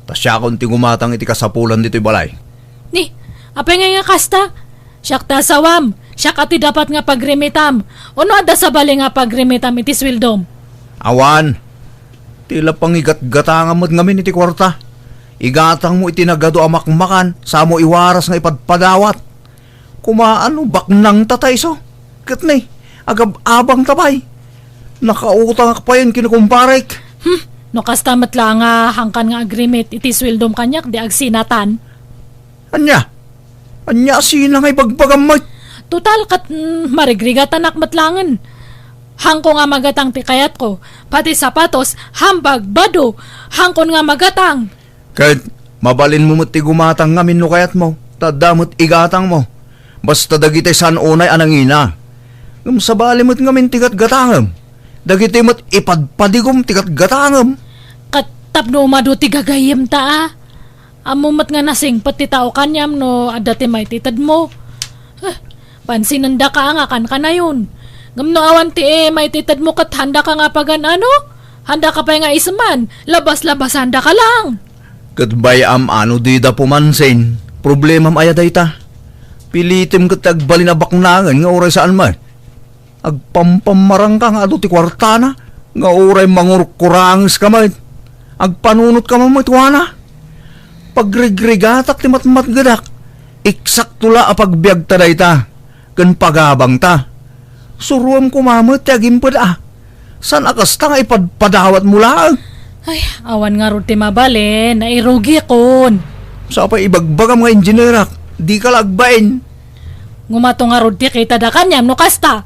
Tas siya akong tingumatang iti kasapulan dito'y balay. Ni, apay nga kasta. Siyak ta sawam. Siyak ati dapat nga pagremitam. Ono ada sa bali nga pagremitam iti swildom. Awan, tila pang igat-gatangan mo't ngamin iti kwarta. Igatang mo itinagado amakmakan, sa mo iwaras nga ipadpadawat. Kumaano baknang tatay so? Katnay, agab-abang tabay. Nakautang pa yun kinukumparek. No kastamat lang nga hangkan nga agreement iti swildom kanyak di agsinatan. Anya sina nga ibagbagam mo. Total kat marigrigat anak matlangan. Hangko nga magatang ti kayat ko. Pati sapatos, hambag, bado. Hangkon nga magatang. Kahit mabalin mo mo't gumatang ngamin no kayat mo. Tadamot igatang mo. Basta dagitay saan unay anangina. Ngam sabali mo't ngamin tigat gatangam. Dagitay mo't ipadpadigom tigat gatangam. Kat tapno umado ti gagayim ta Amumat nga nasing pati tao kanyam no adati may titad mo. Pansinanda ka nga kan ka na yun. Ngamno awan ti may titad mo kat handa ka nga pagan ano? Handa ka pa nga isman. Labas-labas handa ka lang. Kat bayam ano di da pumansin. Problema maya dayta. Pilitim kat agbalinabak nangan nga oray saan man. Agpampamarang ka nga ado ti kwartana. Nga oray mangurkurangs ka man. Agpanunot ka man mo ituwana. Pagregregatak ti matmat gadak. Eksakto la apagbiag ta dayta. Kan pagabang ta. Suruam kumamot ti agim pada. San akas ta nga ipadpadawat mo lang. Ay, awan nga ruti mabali. Nairugi kon. Sa pa ibagbagam nga engineerak. Di ka lagbain. Ngumato nga ruti kita da kanyam no kasta.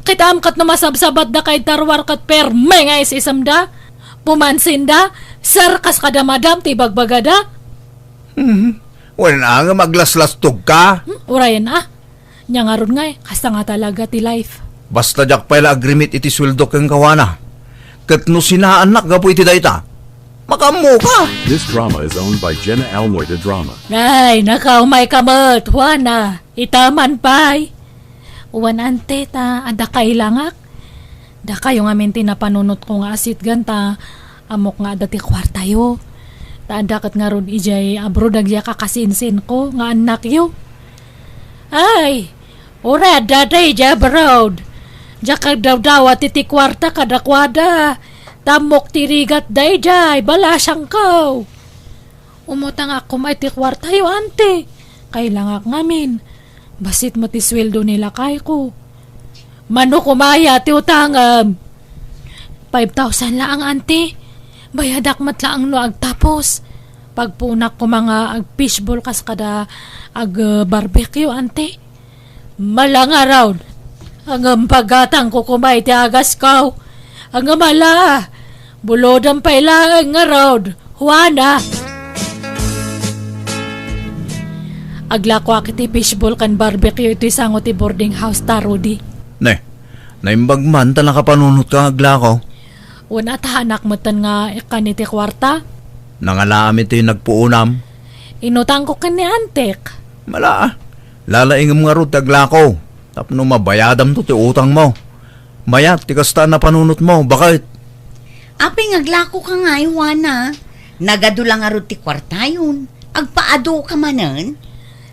Kita amkat no masabsabat da kay tarwar kat perme nga isisam da. Pumansin da. Sarkas kada madam ti bagbagada. Wala nga maglaslastog ka. Urayan Nya nga ron nga kasta nga talaga ti life. Basta jak pala agreement iti sweldo kang kawana. Kat no sinaanak gapo iti dayta. Makamu ka. This drama is owned by Jenna Almoita Drama. Ay, nakaumay kamot. Wana, itaman pay. Uwan ante ta, ada kailangak. Da kayo nga minti na panunot ko nga asit ganta. Amok nga dati kwartayo. Taadakat nga ron ijay abro dagya kakasinsin ko nga anak yo. Ay, ora daday ja broad. Jaka daw titi kwarta kada kwada. Tamok tirigat dayjay balasang ko. Umutang ako may ti kwarta yo ante. Kailangak ngamin. Basit mo ti sweldo nila kay ko. Mano kumaya ti utangam. 5,000 lang ante. Bayadak matlaang no agtapos. Pagpunak ko mga ag-fishball kas kada ag-barbecue, ante. Malang araw. Ang pagatang ko kumay ti agas ko. Ang mala. Bulodang pailangan nga raw. Juana. Aglako akiti fishball kan barbecue ito isango ti boarding house ta, Rudy. Ne, naimbagman ta nakapanunot ka aglako. Una tahanak mo tan nga ikaniti kwarta. Nangalami ti nagpuunam. Inutang ko kani antek. Mala, lalaingam nga ro taglako. Tapno mabayadam to ti utang mo. Mayat, ti kasta na panunot mo. Bakit? Apay ngaglako ka nga, Juana. Nagadulang nga ro ti kwarta yun. Agpaado ka manan.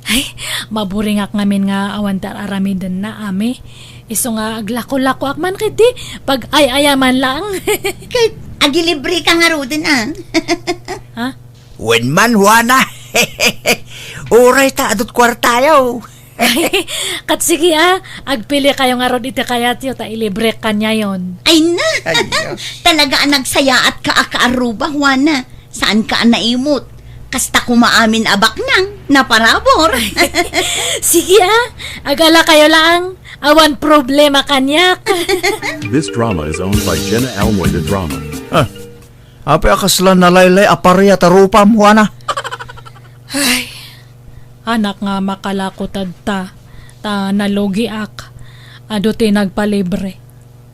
Ay, maburingak ngamin nga awantar aramidan na ame. Iso nga aglako-lako akman kiti. Pag ay-ayaman lang. Kahit agilibre ka nga ro din Ha? When man, Juana. Uray ta, adot kwartayo. Kat sige agpili kayo nga ron iti kayat yun. Ta ilibre kanya yon. Ay na! Talaga ang nagsaya at kaakaaruba, Juana. Saan ka naimot? Kasta kumaamin abak nang naparabor. Sige agala kayo lang. Awan problema kanyak. This drama is owned by Jenna Almoita Drama. Ape akaslan na laylay aparya tarupam, Juana. Anak nga makalakotad ta nalugi ak. Ado ti nagpalibre.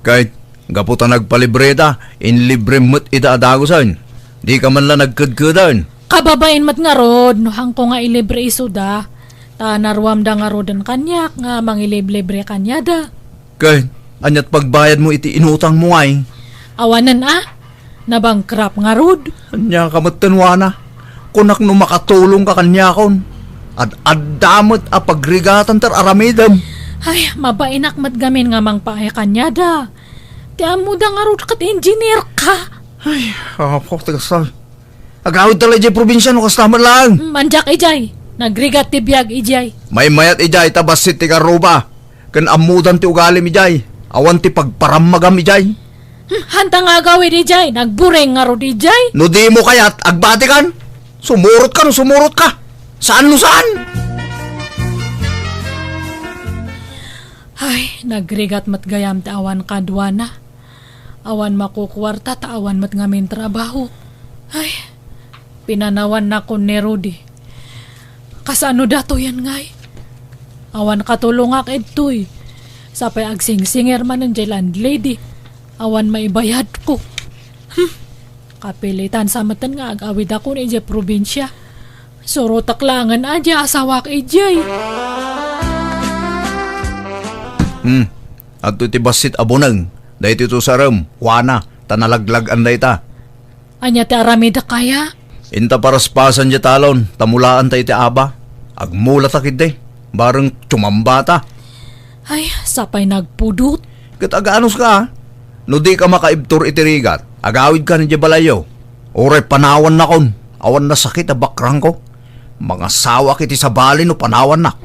Kahit gaputa nagpalibre ta, inlibre mo't adagusan. Di ka man lang nagkudkudan. Kababain mat nga rod, no hang ko nga ilibre isuda. Ta narwam da nga rodan kanyak nga mangilibre kanya da. Kahit anyat pagbayad mo iti inutang mo ay. Awanan nabangkrap nga rod. Anya ka matan, Juana. Kunak no makatulong ka kanya kon. At addamot a pagrigatan tar aramidam. Ay, mabainak matgamin nga mang paay kanya da. Ti amo da nga rod kat engineer ka. Ay, kapok tagasal. Agawid talaga dyan probinsya no kasama lang. Manjak ijay, nagrigat ti biyag ijay. May mayat ijay tabasit ti karuba. Kan amudan ti ugalim ijay. Awan ti pagparamagam ijay. Hanta nga gawin ijay, nagbureng nga rod ijay. No di mo kayat agbati kan. Sumurot ka no sumurot ka. Saan no saan? Ay, nagrigat matgayam ti awan kadwana. Awan makukwarta ta awan mat ngamin trabaho. Ay, pinanawan na ko ni Rudy. Kasano dato yan ngay? Awan katulong ak edtoy. Sapay agsing-singer man ng landlady. Awan maibayad ko. Kapilitan sa matan nga agawid ako ni Ije probinsya. Suro taklangan aja asawak ijay. At ti basit abunang. Dahil ito sa ram, Juana, tanalaglag anday ta. Anya ti aramida kaya? Inta paraspasan dya talon, tamulaan ta iti aba. Agmula takid day, bareng tumamba ta. Ay, sapay nagpudot. Kat agaanos ka ha? No di ka makaibtur iti rigat, agawid ka ni dya balayo. Oray panawan na kon, awan na sakit a bakrang ko. Mga sawak iti sabali no panawan na.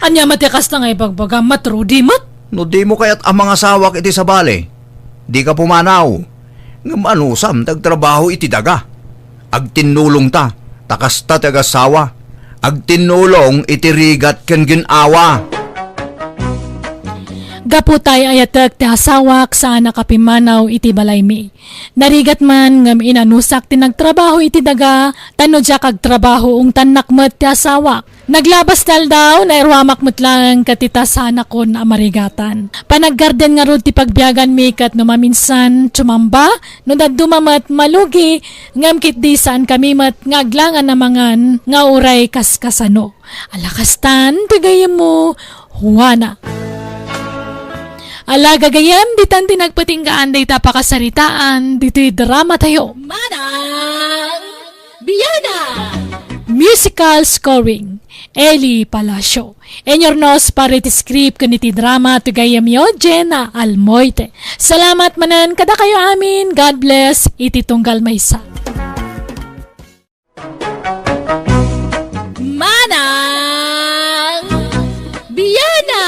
Anya matikas na nga ibagbaga matrudi mat. No di mo kaya't ang mga sawak iti sabali. Di ka pumanaw. Ngam anusam tagtrabaho iti daga. Agtinulong ta, takas ta tagasawa. Agtinulong iti rigat ken ginawa. Gaputay ayatek ti hasawak sa nakapimanaw iti balaymi. Narigat man ngam inanusak ti nagtrabaho iti daga, tano dya kag trabaho ung tanak met ti hasawak. Naglabas dal daw na irwamak met lang katita sana kon amarigatan. Panaggarden nga rod ti pagbiagan mi kat no maminsan tsumamba, no daddumamat malugi, ngam kit di saan kami met ngaglangan namangan nga uray kaskasano. Alakastan, tagayam mo, Juana. Ala gagayam, ditan tinagpatinggaan day tapakasaritaan, dito'y drama tayo. Manang Biyana! Musical scoring, Eli Palacio. Enyornos para iti script kaniti drama tugayam yo, Jenna Almoite. Salamat manan kada kayo amin. God bless, iti tunggal maysa. Manang Biyana!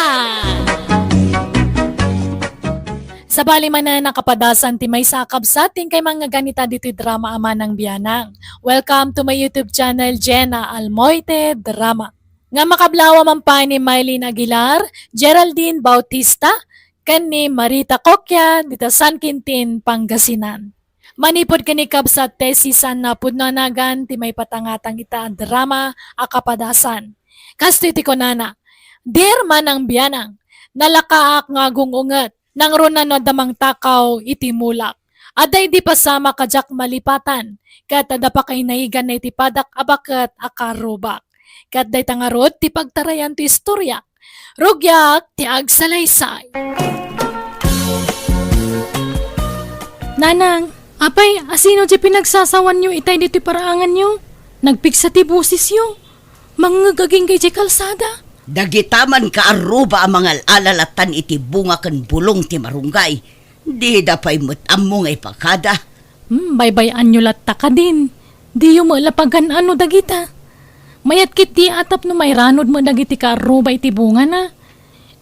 Sa bali man na nakapadasan ti may sakab sa ating kay mga ganita dito'y drama ama ng biyanang. Welcome to my YouTube channel, Jenna Almoite Drama. Nga makablawa man pa ni Mylene Aguilar, Geraldine Bautista, kan ni Marita Kokya, dito San Quintin, Pangasinan. Manipod kanikab sa tesisan na pudnanagan ti may patangatang ita drama akapadasan. Kasto iti ko nana, dear man ang biyanang, nalakaak nga gungunget, nang runa no damang takaw iti mulak. Aday di pasama kajak malipatan, kat ada pa kay naigan na iti padak abakat akarubak. Kat day tangarod ti pagtarayan ti istorya. Rugyak ti agsalaysay. Nanang, apay, asino di pinagsasawan nyo itay dito paraangan nyo? Nagpiksa ti busis yung mangagaging kay di kalsada. Dagitaman ka aruba ang mga alalatan iti bunga kan bulong ti marunggay. Di dapay mutam mo ngay pakada. Baybayan nyo latta ka din. Di yung malapagan ano dagita. Mayat kit di atap no may ranod mo dagiti ka aruba iti bunga na.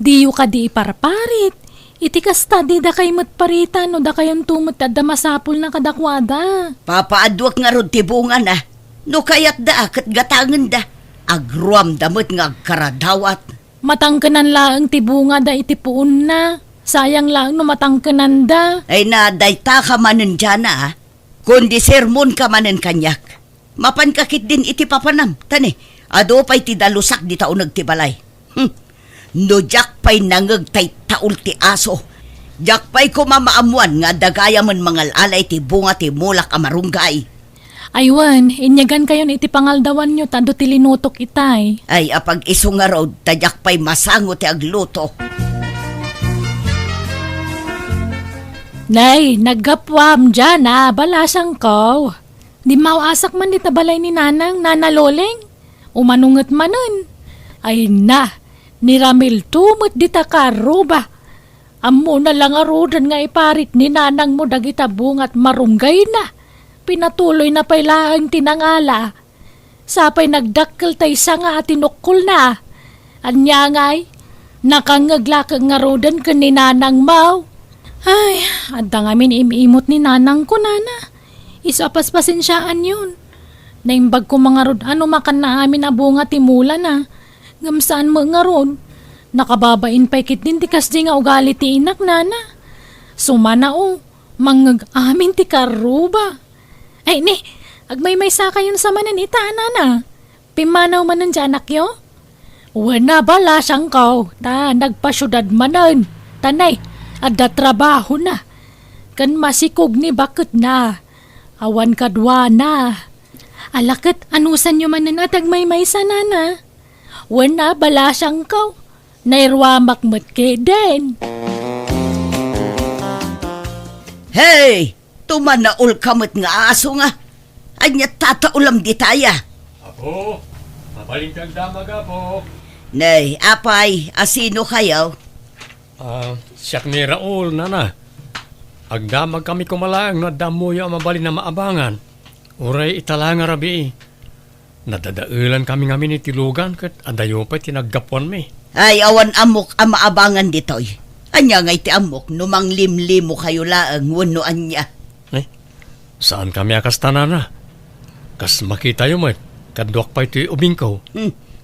Di yung ka di iparaparit. Iti kasta di da kay matparitan no da kayon tumot at masapul na kadakwada. Papaadwak nga rod ti bunga na. No kayat da akat gatangan da. Agruam damot nga agkaradawat. Matangkanan laang ti bunga da iti puon na. Sayang lang no matangkanan da. Ay na dayta ka manan dyan na. Kundi sermon ka manen kanyak. Mapan kakit din iti papanam. Tani, ado pa'y ti dalusak di tao nagtibalay. No jak pa'y nangag tay taul ti aso. Jak pa'y kumamaamuan nga dagaya man mangal alay ti bunga ti mulak amarunggay. Aywan, inyagan kayon iti pangaldawan nyo, tando ti linutok itay. Ay apag iso nga raw, tadyak pa'y masango ti agluto. Nay, naggapwam dyan balasang ko. Di mauasak man di tabalay ni nanang nanaloleng. Umanungat manon. Ay na, ni Ramil tumot di takaruba. Amo na lang arudan nga iparit ni nanang mo dagita bungat marunggay na. Pinatuloy na pailaang tinangala. Sapay nagdakkel tay sa nga atinukul na. Anya ngay, nakangaglakang arudan ka ni nanang mau. Ay, adda ngamin imimot ni nanang ko, nana. Isapas pasensyaan yun. Naimbag ko mga rod, ano makan na amin abunga timula na. Ngamsaan mo nga rod. Nakababain pa ikit din tikas di nga ugali ti inak, nana. Sumana mangag amin ti karuba. Ay, ni, agmay-may saka yun sa manan ita, nana. Pimanaw manan dyan, anak yo? Wana bala siyang kaw, nagpasyudad manan. Tanay, adda trabaho na. Kan masikog ni bakit na. Awan kadwa na. Alakit, anusan nyo manan at agmay-may sa nana. Wana bala siyang kaw. Nairwamak matke din. Hey! Tumanaul kamot nga aso nga. Anya tataulam di taya. Apo, mabaling kang damaga po. Nay, apay, asino kayaw? Siyak ni Raul, nana. Agdamag kami kumalaang na damuyo ang mabalin na maabangan. Uray italang arabi. Nadadaulan kami ngamin ni tilugan kat adayo pa tinaggapuan mi. Ay, awan amok ang maabangan ditoy. Anya nga iti amok, numang limlimo kayo laang wano anya. Saan kami akas tanana? Kas makita yung mat, kadwak pa ito'y ubingkaw.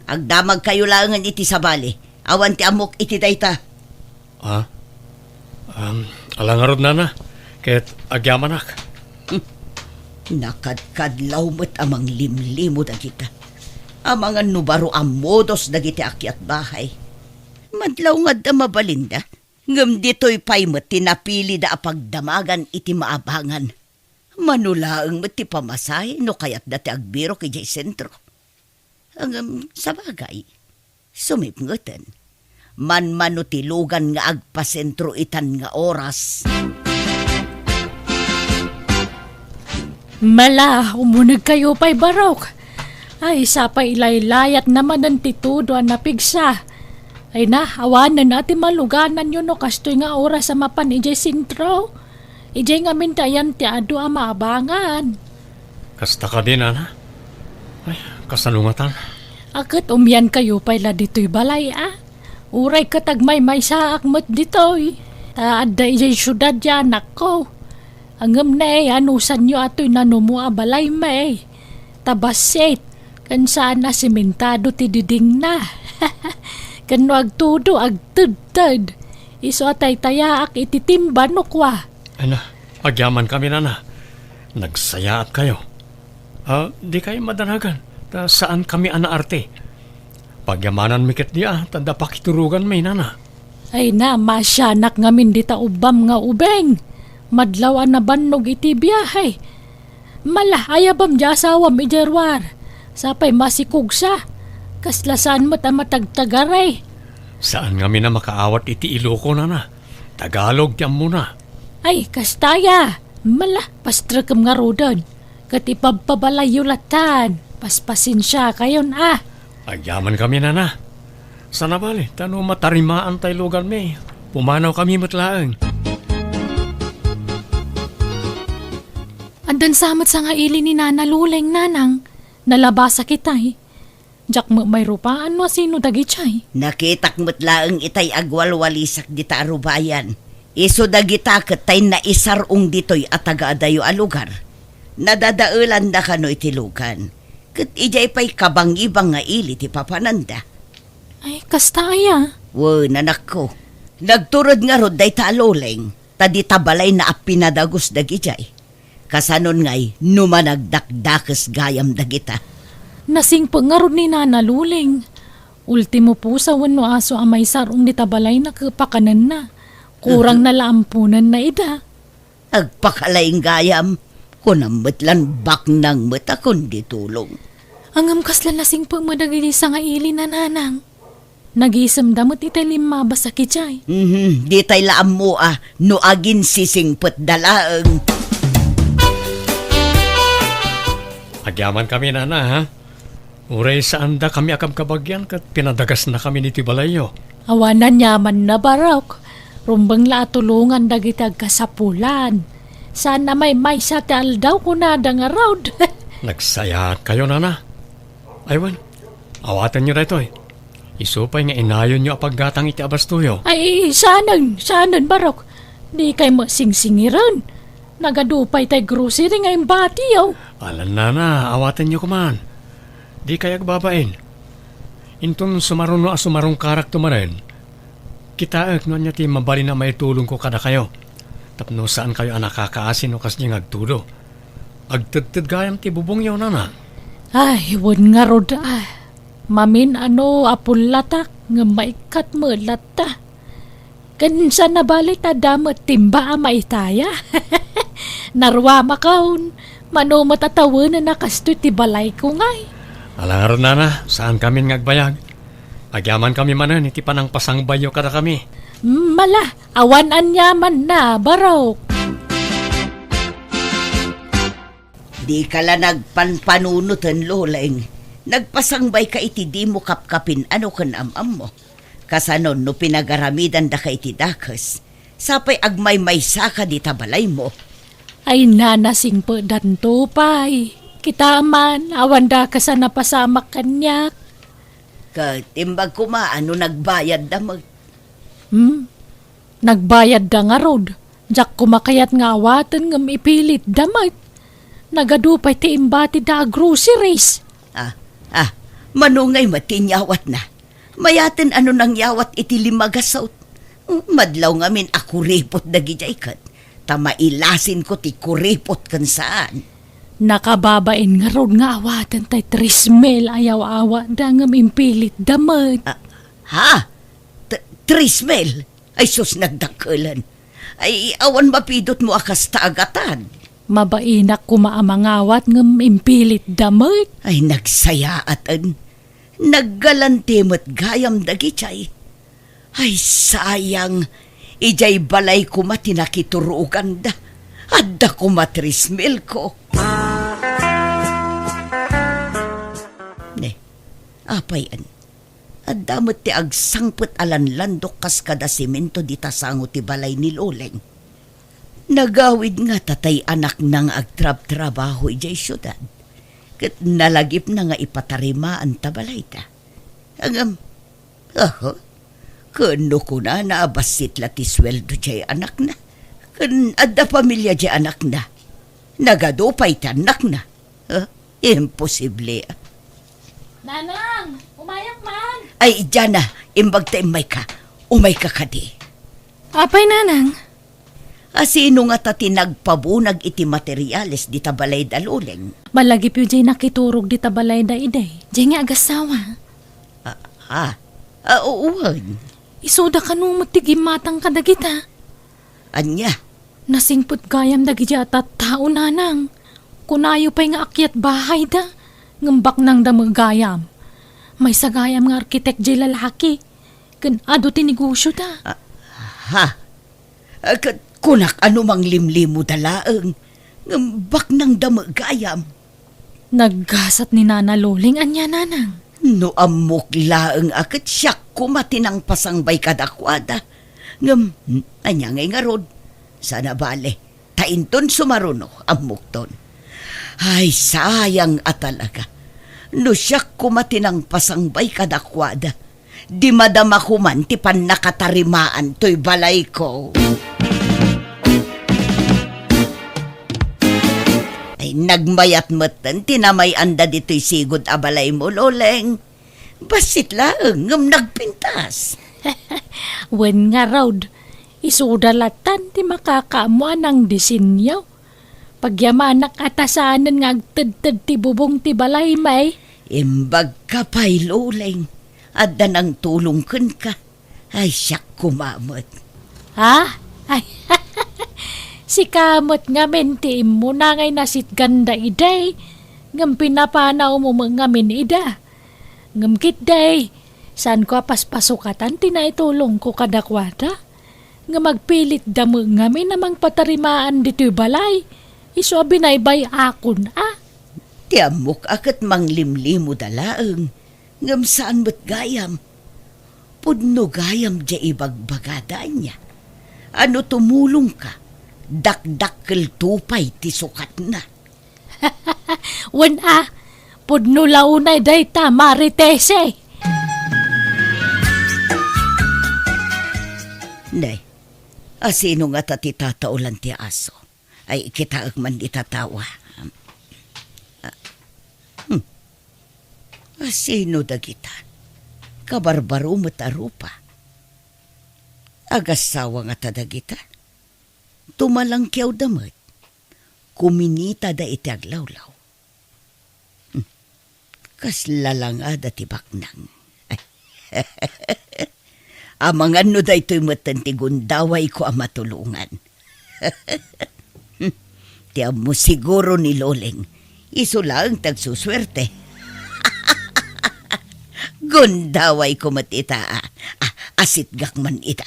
Agdamag kayo laangan iti sabali. Awan ti amok iti dayta. Alangarod nana, ket agyamanak. Nakadkadlaw mo't amang limlimo dagita. Amang nubaro amodos dagiti akyat bahay. Madlaw nga da mabalinda. Ngam dito'y pay mo't tinapili da apagdamagan iti maabangan. Manulaang mati pamasay no kaya't dati agbiro kay jay sentro. Ang sa bagay, sumipngutan. Manutilugan nga agpasentro itan nga oras. Mala, umunag kayo pa'y barok. Ay, sapay ilaylayat naman ang titudo ang napigsa. Ay na, awanan natin maluganan yun no kastoy nga oras sa mapan ijay sentro. Ijay nga mintayan ti ado ang maabangan. Kasta ka din, ana. Ay, kasalungatan. Akit umyan kayo pala dito'y balay Uray katagmay may saak mo't dito'y. Taadda ijay syudad yan ako. Angam na anusan nyo ato'y nanumu balay may. Tabasit, kan saan na simentado ti diding na. Kan agtudo agtudtad. Iso atay tayaak ititimba no kwa. Ano, agyaman kami nana. Nagsayaat kayo. Di kayo madanagan. Saan kami anaarte? Pagyamanan mikit niya, tanda pakiturugan may nana. Ay na, masyanak ngamin dita ubam nga ubeng. Madlawan na bannog iti biyahay. Mala, ayabam di asawam ijerwar. Sapay masikog sa. Kaslasan mo't ang matagtagaray. Saan kami na makaawat iti Iloko nana? Tagalog diyan muna. Ay, kastaya. Mala, pastrakam nga rodon. Katipagpabalayulatan. Paspasin siya kayon Agyaman kami nana. Sana bali, tano matarimaan tayo lugar may. Pumanaw kami matlaang. Andan samot sa nga ili ni Nana Luleng, nanang. Nalabasa kitay. Jak mo may rupaan no sino dagichay. Nakitak mo't laang itay agwalwalisak di tarubayan. Iso dagita katay na isarong ditoy at taga-adayo a lugar. Nadadaulan da kano itilugan. Kat ijay pa'y kabang-ibang nga ili ti papananda. Ay, kastaya. Wo, nanak ko. Nagturod nga rod day taloleng. Tadi tabalay na apinadagos dagijay. Kasanon ngay, numanagdakdakes gayam dagita. Nasing pangarod ni Nana Luling. Ultimo po sa wano aso amay sarong nitabalay na kapakanan na. Kurang na laampunan na ida. Agpakalaing gayam, kunamutlan bak nang mata kundi tulong. Ang amkasla nasing pamadagili sa nga ili na nanang. Nag-isam damot itay limaba sa kitjay. Di tay laam mo no agin sisingpet dalaeng. Agyaman kami, Nana, ha? Uray sa anda kami akam kabagyan kat pinadagas na kami ni Tibalayo. Awanan yaman na barok. Rumbang la tulungan dagitag kasapulan. Sana may sa tal daw kunada nga road. Nagsaya kayo, Nana. Aywan, awatan nyo rito eh. Isupay nga inayon nyo apaggatang iti abastuyo. Ay, sanan barok. Di kay masingsingiran. Nagadupay tay grocery nga imbatiyaw. Alan, Nana, awatan nyo kuman. Di kaya babain. Intun sumaruno a sumarong karak tumaren. Kitaak no niya ti mabali na may tulong ko kada kayo. Tapno saan kayo nakakaasin o kasdi agtudo. Agtagtad gayam ti bubong yaw, Nana. Ay, wan nga rod Mamin apulatak nga maikat mo lata. Kansa na balik damot timba maitaya. Narwa makaon. Mano matatawa na nakasto ti balay ko ngay. Alangaron, Nana, saan kami ngagbayag? Agyaman kami manan, iti panang pasangbayo kada kami. Mala, awan anyaman na, barok. Di ka la nagpanpanunutan, Loleng. Nagpasangbay ka iti di mo kapkapin ano kan amam mo. Kasanon no pinagaramidan da ka iti dakes. Sapay agmay maysa ka di tabalay mo. Ay nanasing po danto pay. Kita man, awan da ka sa napasamak kanyak. Katimbag ko ano nagbayad da mag... Nagbayad da nga rod. Jak kumakayat nga awatan ngam ipilit damag. Nagadupay ti imbati da groceries. Manungay matinyawat na. Mayaten ano nang yawat iti limagasot. Madlaw ngamin ako ripot dagijay kat. Tamailasin ko ti kuripot kan saan. Nakababain nga rod nga awatan tay trismel ayaw-awa da ngam impilit damag. Trismel? Ay sus nagdakulan. Ay awan mapidot mo akas taagatan. Mabainak kumaamangawat ngam impilit damag. Ay nagsayaatan. Naggalantimot gayam dagichay. Ay sayang. Ijay balay kuma tinakiturugan da. Adda kuma trismel ko. Apayan. Adamot ti agsangput alan landok kas kada simento di tasango ti balay ni Loleng. Nagawid nga tatay anak nang agtrab-trabaho ijay syudad. Kat nalagip na nga ipatarimaan tabalay ta. Angam, kano ko na naabasit la ti sweldo jay anak na. Kan adda pamilya jay anak na. Nagadupay ta anak na. Imposible. Nanang, umayak man. Ay, dyan na. Imbag ta imay ka. Umay ka kadi. Apay nanang. Sino nga ta tinagpabunag iti materyales di tabalay da Loleng? Malagip yu jay nakiturog di tabalay da iday. Jay nga agasawa. Uwan. Isuda ka nung matigimatang kadagita. Anya? Nasingput gayam dagiti atat tao nanang. Kunayo pa'y nga akyat bahay da. Ngambak nang damagayam. May sagayam nga arkitek jay lalaki. Kan ado tinigusyo da. Kunak ano mang limlimo dalaeng. Ngambak nang damagayam. Naggasat ni Nana Loling anya nanang. No amok laeng akat siyak kumatinang pasangbay kadakwada. Anya ngay nga rod. Sana bale. Tainton sumaruno amok ton. Ay sayang atalaga. No siyak kumatinang pasangbay kadakwada. Di madama kuman ti pan nakatarimaan to'y balay ko. Ay nagmayat matan tinamay anda dito'y sigod abalay mo, Loleng. Basit lang ngam nagpintas. Wen nga raud. Isudalatan ti makakaamuan ng disenyo. Pagyamanak atasanan nga agtad-tad ti bubong ti balay may. Imbag ka pa'y luleng. Adda nang tulong kun ka. Ay, siyak kumamot. Ha? Ay, si kamot nga menti mo na ngay nasit ganda iday. Ngam pinapanaw mo mga min ida. Ngam kit day. Saan ko paspasukatan tinaitulong ko kadakwada? Nga magpilit damo nga min namang patarimaan dito'y balay. Iso binaybay akon Tiamok akat manglimlimo dalaeng. Ngam saan mo't gayam? Pudno gayam dya ibagbagada niya. Ano tumulong ka? Dakdakkel tupay ti sukat na. Wan pudno launay day ta maritese. Nay, asino nga tati tataulan ti aso? Ay kita man itatawa. Asino dagita? Kabarbaro matarupa. Agasawa nga tadagita. Tumalang kiyaw damat. Kuminita da iti aglawlaw. Kaslalang ada ti baknang. Amangan no da ito'y matantiguндaway ko ang matulungan. Tiyam mo siguro ni Loleng. Iso lang tagsuswerte. Gundaway ko matita. Asit gak man ita.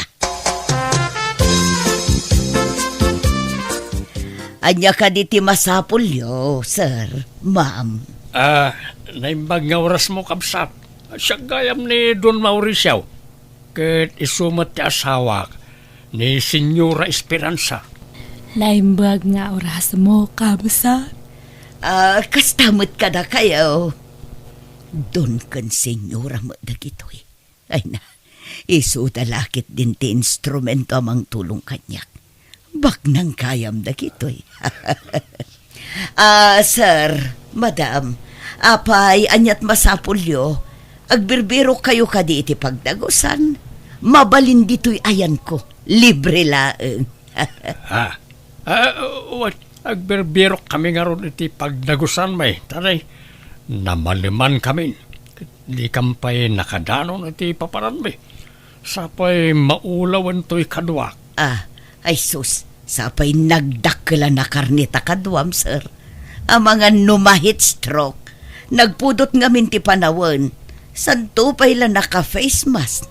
Anya ka diti masapulyo, sir, ma'am. Naimbag nga oras mo kabsat. Siya gayam ni Don Mauricio. Ket isumat ti asawa ni Senyora Esperanza. Naimbag nga oras mo, kabsa. Kastamot ka na kayo. Doon kan senyora mo dagitoy. Ay na, iso dalakit din ti instrumento amang tulong kanyak. Bak nang kayam dagitoy. Sir, madam, apay anyat masapulyo, agbirbiro kayo kadi iti pagdagusan. Mabalin dito'y ayan ko, libre laeng. Agberbiro kami nga ron iti pagdagusan may. Taray, namaliman kami. Di kampay nakadanon iti paparan may. Sapay maulawan to'y kadwak. Ay sus, sapay nagdakila na karnita kadwam, sir. Ang mga numahit stroke, nagpudot ngamin ti panawan. Santo pa'y la naka-face mask.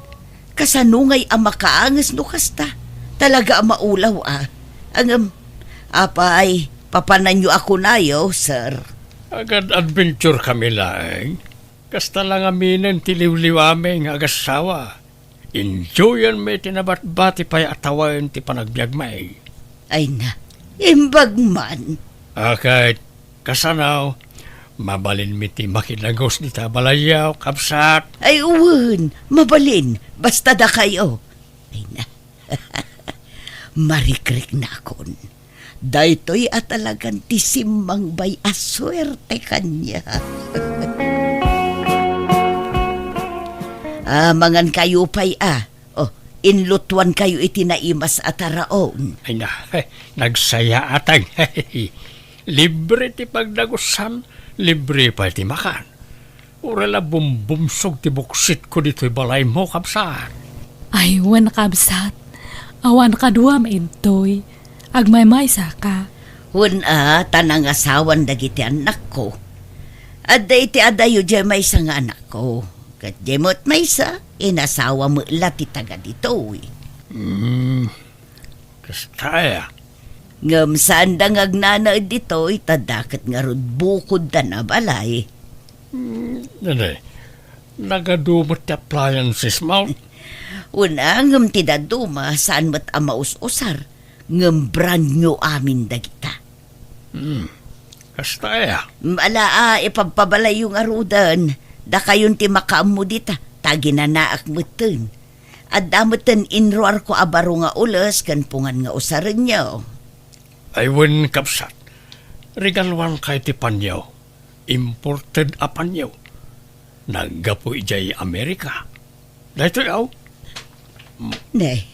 Kasanungay ang makaangas no kasta. Talaga ang maulaw apay, papanan nyo ako nayo, sir. Agad adventure kami lang. Kasta lang aminin tiliw-liwame ng agasawa. Enjoyan may tinabat-bati pa'y atawain ti panagbiag may. Ay na, imbag man. Kahit kasanaw, mabalin mi ti makinagos ni tabalayaw, kapsat. Ay uwan, mabalin, basta da kayo. Ay na, marikrik na akon. Daytoy at talagang tisimang bay aswerte kanya. Mangan kayo pa'y inlutuan kayo itinaimas at araon. Ay na, nagsaya atang. Libre ti pagdagusan, libre pa ti makan. Urala bumbumsog ti buksit ko dito'y balay mo, kapsat. Ay, wan kabsat. Awan kaduam intoy. Agmay-may saka. Tanang asawan dagiti anak ko. Adda iti adayo dya may sa nga anak ko. Kat jemot may sa, inasawa mo lati taga dito. Kastaya. Ngam saan da ngagnana dito, itadakat nga rod bukod da na balay. Nanay, nagadumot ti appliances mo. Ngam ti daduma saan mat amaus-usar. Ngam brand nyo amin dagita. Kastaya. Ipagpabalay yung arudan. Da kayon ti makaam mo dita. Taginanaak mo ten. At damutan inroar ko abaro nga ulas kan pungan nga usaran nyo. Ay wen kapsat. Regalwan kay ti panyaw. Imported a panyaw. Naggapo ijay Amerika. Dahito yaw. Nay.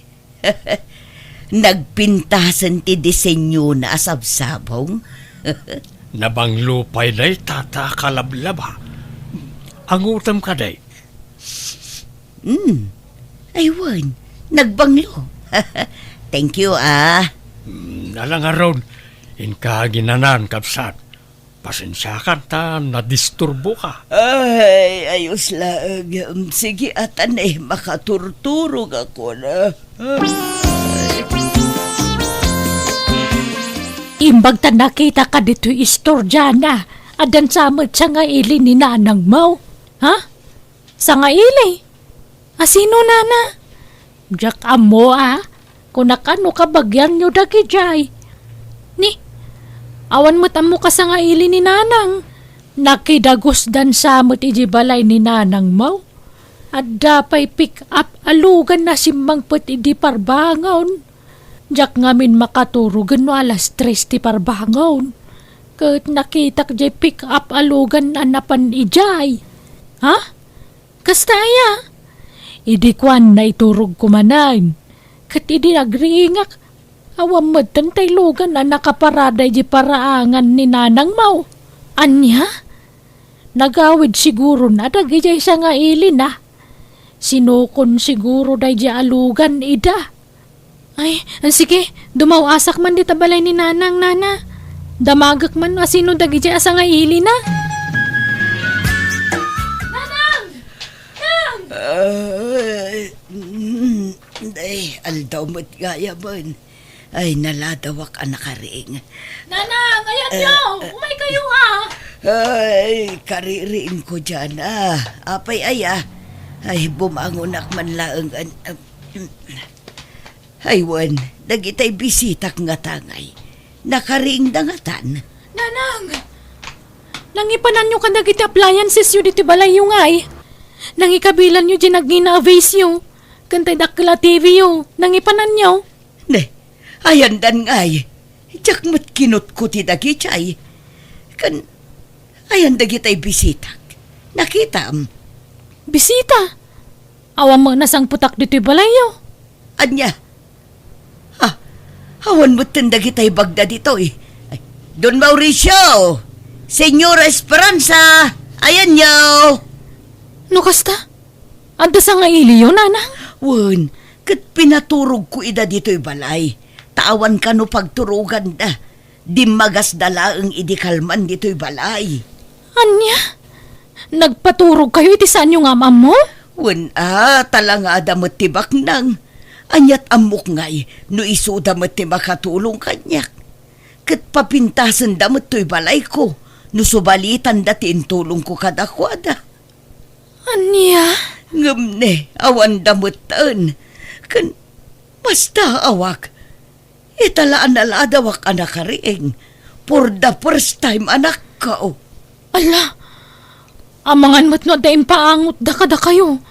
Nagpintasan ti disenyo na asabsabong. Nabanglupay day tata kalablaba. Ang utam ka day. Aywan, nagbanglo. Thank you, Nalang aron, inka ginanan kapsat. Pasensya ka ta, nadisturbo ka. Ay, ayos lang. Sige, atan makaturturog ako na. Imbag ta nakita ka dito istorya na. Adan samot sa nga ili ni nanang mo. Ha? Sa nga ili? Sino nana? Diyak amo kung nakano ka bagyan nyo dagi jay. Ni, awan mo tamo ka sa nga ili ni nanang. Nakidagusdan samot iji balay ni nanang mo. At dapay pick up alugan na simbang put idi parbangon. Diyak ngamin makaturugan no alas 3 ti parbangon. Kat nakita jay pick up alugan anapan ijay. Ha? Kastaya? Idi kwan na iturog kumanan. Kat idi nagriingak. Awam tantay lugan na nakaparaday di paraangan ni nanang mau. Anya? Nagawid siguro na dagijay sa nga ili na. Sinukon siguro day di alugan ida. Ay, sige, dumawasak man di tabalay ni nanang nana. Damagak man asino dagijay asa nga ili na. Ay, aldaw mo't gaya man. Ay, naladawak anak karing. Nanang, ayan nyo! Umay kayo Ay, kaririin ko dyan Apay ay, bumangonak man laang ay, wan, dagitay bisitak nga tangay. Nakariing dangatan. Nanang! Nangipanan nyo ka dagiti appliances yun dito balay yung ay. Nangikabilan nyo dyan nagina-avace yun. Kantay dakila TV yun. Nangipanan nyo. Ne, ayan dan ngay. Diyak mo't kinot ko ti dagitay. Kan, ayan dagitay bisitak. Nakitam. Bisita. Awa mo nasang putak dito balay yun. Anya? Awan mo't tindagitay bagda dito Ay, Don Mauricio! Senyora Esperanza! Ayan nyo! No kasta? Anda sa nga ili yun, nanang? Wan, kat pinaturog ko ida dito'y balay. Tawan ka no pagturugan da. Di magas dalaang idikalman dito'y balay. Anya? Nagpaturog kayo iti saan yung amam mo? Wan talangada mo't tibak nang. Anyat amok ngay, no isuda mo't ti makatulong kanyak. Kat papintasan da mo't to'y balay ko. No subalitan dati intulong ko kadakwada. Anya? Ngamne, awan damutan. Kan, basta awak. Italaan naladawak anak kariing. For the first time anak ka. Ala, amangan mo't no daing paangot da kada kayo.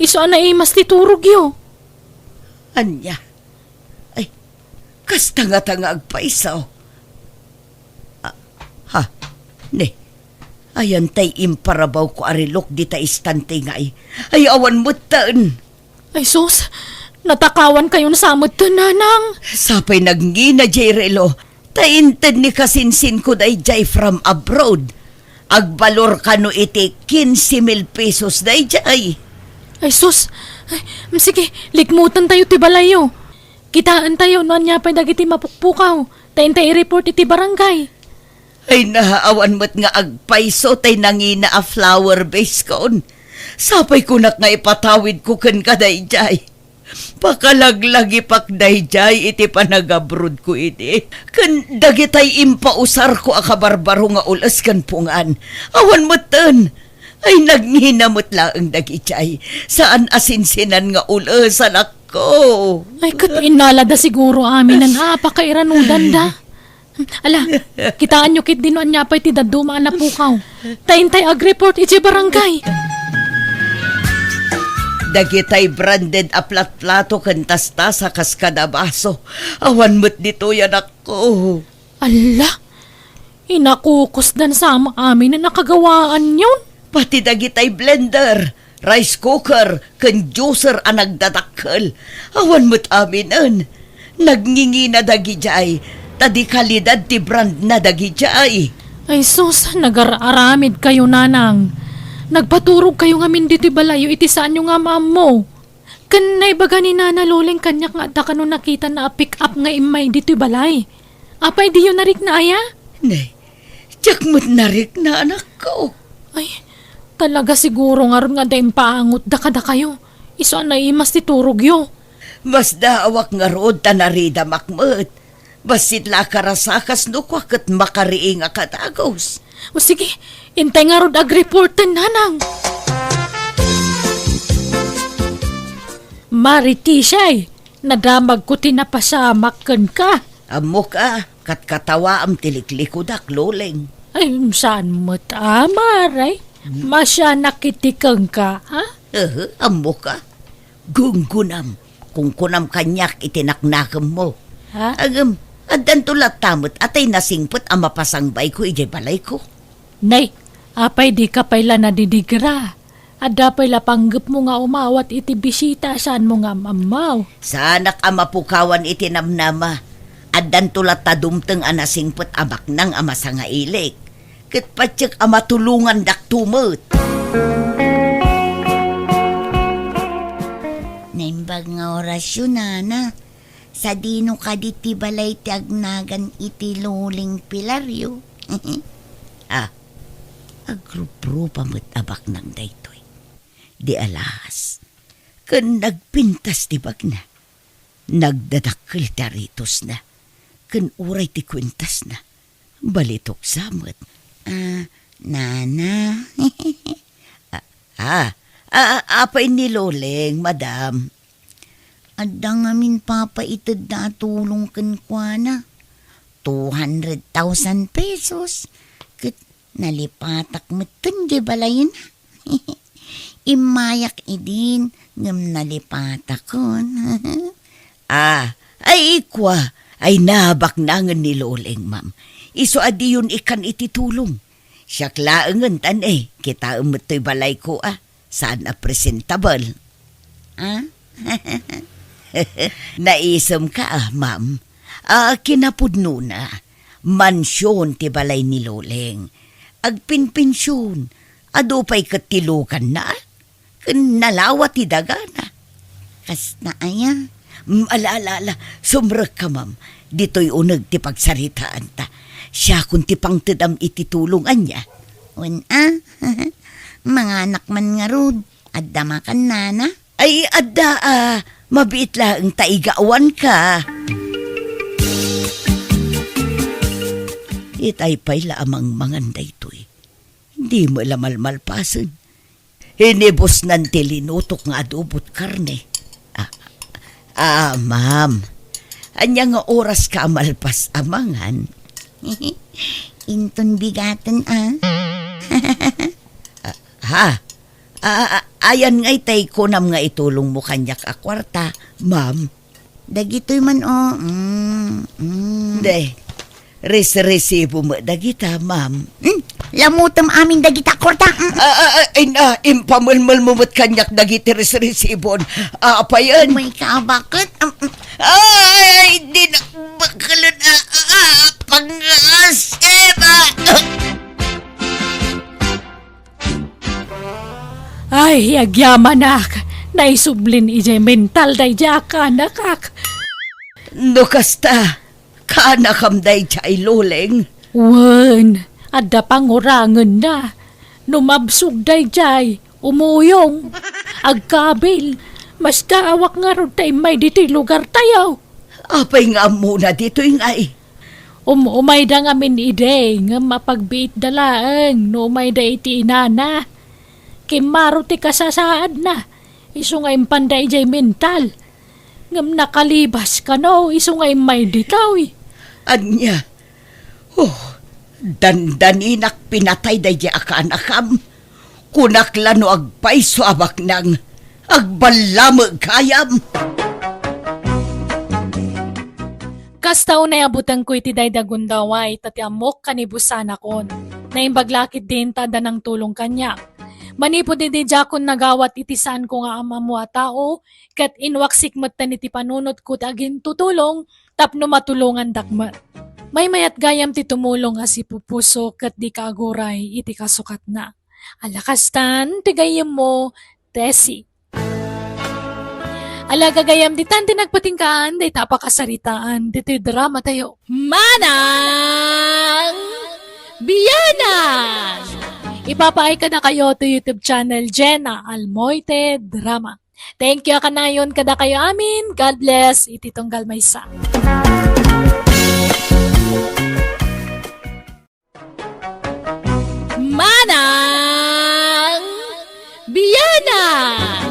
Iso na mas titurog yo. Anya, ay, kastanga-tanga agpaisaw. Ne, ayan tay imparabaw ko arilok di ta istante ngay. Ay, awan mo taan. Ay sus, natakawan kayo na samot to, nanang. Sapay nagngina, jay relo. Tainted ni kasinsin ko day jay from abroad. Agbalor ka no iti 15,000 pesos day jay. Ay sus, ay, sige, likmutan tayo ti balayo. Kitaan tayo noon niya pa dagiti mapukpukaw. Tayin tayo report iti barangay. Ay nahaawan mo't nga agpaiso tay nangina a flower base kaon. Sapay ko nga ipatawid ko kan kaday jay. Pakalaglagi pak day jay iti panagabrod ko iti. Kan dagitay impausar ko akabarbaro nga ulas kan pungan. Awan mo't tan. Ay nagninamot laang dagitay. Saan asinsinan nga ulas anak ko. Ay kat inalada siguro amin na napakairanudan da. Ala, kitaan nyo kit dinuan niya pa iti daduma na pukaw. Tayin-tay ag-report iti barangay. Dagitay branded a plat-plato kantasta sa kaskadabaso. Awan mo't dito yan ako. Ala, inakukos dan sama amin na nakagawaan yun. Pati dagitay blender, rice cooker, kan juicer ang nagdadakkel. Awan mo't aminan. Nagngingi na dagijay. tadi kalidad ti brand na dagi jay. Ay sus, nag-aramid kayo nanang. Nagpaturog kayo ngamin dito balayo, iti saan nyo nga maam mo. Kanay baga ni Nana Loling kanyak nga da kano nakita na pick up nga imay dito balay. Apay di yun narik na aya? Nay, tiyak mo't narik na anak ko. Ay, talaga siguro nga ron nga dahil paangot da kada kayo. Iso na imas ti turog yo. Mas daawak nga rood tanarida makmet. Basit la karasakas no kwa kat makariing akatagos. O sige, intay nga ron ag-reportan nanang. Maritisay, nadamag ko tinapasamakkan ka. Amo ka, kat katawa am tiliklikod Loleng. Ay, saan mo tama, Ray? Masya nakitikang ka, ha? Amo ka. Gunggunam, kung kunam kanyak itinaknakam mo. Ha? Adan tulat tamot atay nasingpot ang mapasangbay ko ijay balay ko. Nay, apay di ka pala nadidigra. Ada pala panggap mo nga umawat iti bisita saan mo nga mamaw. Sanak ang mapukawan itinamnama. Adan tulat tadumteng anasingpot abak nang amasa nga ilik. Kat patsyak amatulungan dak tumot. Naimbag nga orasyon, Nana. Sa dino ka diti balay ti agnagan iti Loling pilaryo. Agrupro pamit abak nang daytoy. Di alas. Kan nagpintas ti bag na. Nagdadakil ti aritos na. Kan uray ti kwintas na. Balitok samot. Nana. Apay ni Loleng, madam. Adda ngamin papa itad na tulong kan kwa na. 200,000 pesos. Kat nalipatak matun di balayin. Imayak idin ngam nalipatak kon. Ay ikwa. Ay nabak nangan ni Loleng, ma'am. Iso adi yun ikan ititulong. Siya klaangan tan kita umato'y balay ko Saan na presentable? Naisam ka ma'am. Kinapudno na. Mansyon ti balay ni Loleng. Agpinpinsyon. Adupay katilukan na. Nalawa ti dagana. Kas na aya. Alala, sumrek ka ma'am. Dito'y unag ti pagsaritaan ta. Siya kung ti pangtedam ititulungan niya. Mga anak man nga rod. Adda makan nana. Ay, adda mabiit lang taigawan ka. Itay pa'y laamang manganday to'y. Hindi mo lamalmalpasan. Hinibos nan tilinutok nga adobot karne. Ma'am. Anya nga oras ka malpas amangan. Inton bigatan Ayan nga itay kunam nga itulong mo kanyak akwarta, ma'am. Dagitoy man De, resibo mo dagita, ma'am. Lamutam amin dagita korta. Impamulmul mo mo't kanyak dagiti resibon. Apayan. May kabakit. Ay, di na bakalan pangas. Ay, agyaman nak. Naisublin ije mental day jaka nakak. No kasta, kanakam day chay Loleng. Wen, ada pangurangan na. Numabsog day jay, umuyong. Agkabil, mas daawak nga ron tay may dito lugar tayo. Apay nga muna dito yung ay. Umay da nga min ide, nga mapagbiit dalaang, no umay da iti inana. Kimaro ti kasasaad na, iso nga impanday jay mental. Ngam nakalibas ka no, iso nga may ditaw Anya, dandaninak pinatay day di akanakam. Kunaklano agpay suabak nang agbalamag kayam. Kastaw na abutan ko iti daydagundaway tati amok kanibusan akon. Naimbaglakit din tada ng tulong kanya. Manipod iti jakon nagawat iti saan ko nga ama mo a tao, kat inwaksik matan iti panunot ko tagin tutulong, tapno matulungan dakmat. May mayat gayam ti tumulong nga si pupuso kat di kaaguray iti kasukat na. Alakastan, ti gayam mo, Tessie. Alaga gayam di tan tinagpatingkaan, day tapakasaritaan, dito drama tayo. Manang Biyanan! Ipapaay ka na kayo to YouTube channel Jenna Almoite Drama. Thank you kanayon kada kayo amin. God bless. Iti tunggal maysa. Manang Biyanan!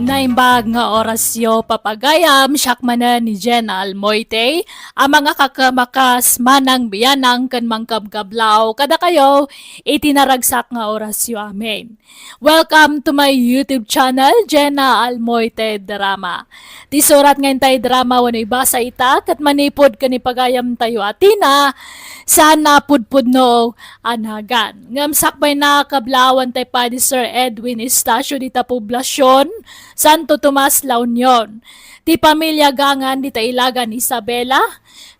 Naimbag nga orasyo papagayam syakmanan ni Jenna Almoite, ang mga kakamakas manang biyanang kan mangkabgablaw kada kayo itinaragsak nga orasyo amin. Welcome to my YouTube channel, Jenna Almoite Drama. Ti surat ngayon tayo drama wano ibasa ita kat manipod ka ni pagayam tayo atina sana pudpud no anagan. Ngamsakbay na kablawan tayo pa di Sir Edwin Estacio dita poblasyon Santo Tomas, La Union. Ti pamilya gangan di Tailagan Isabela,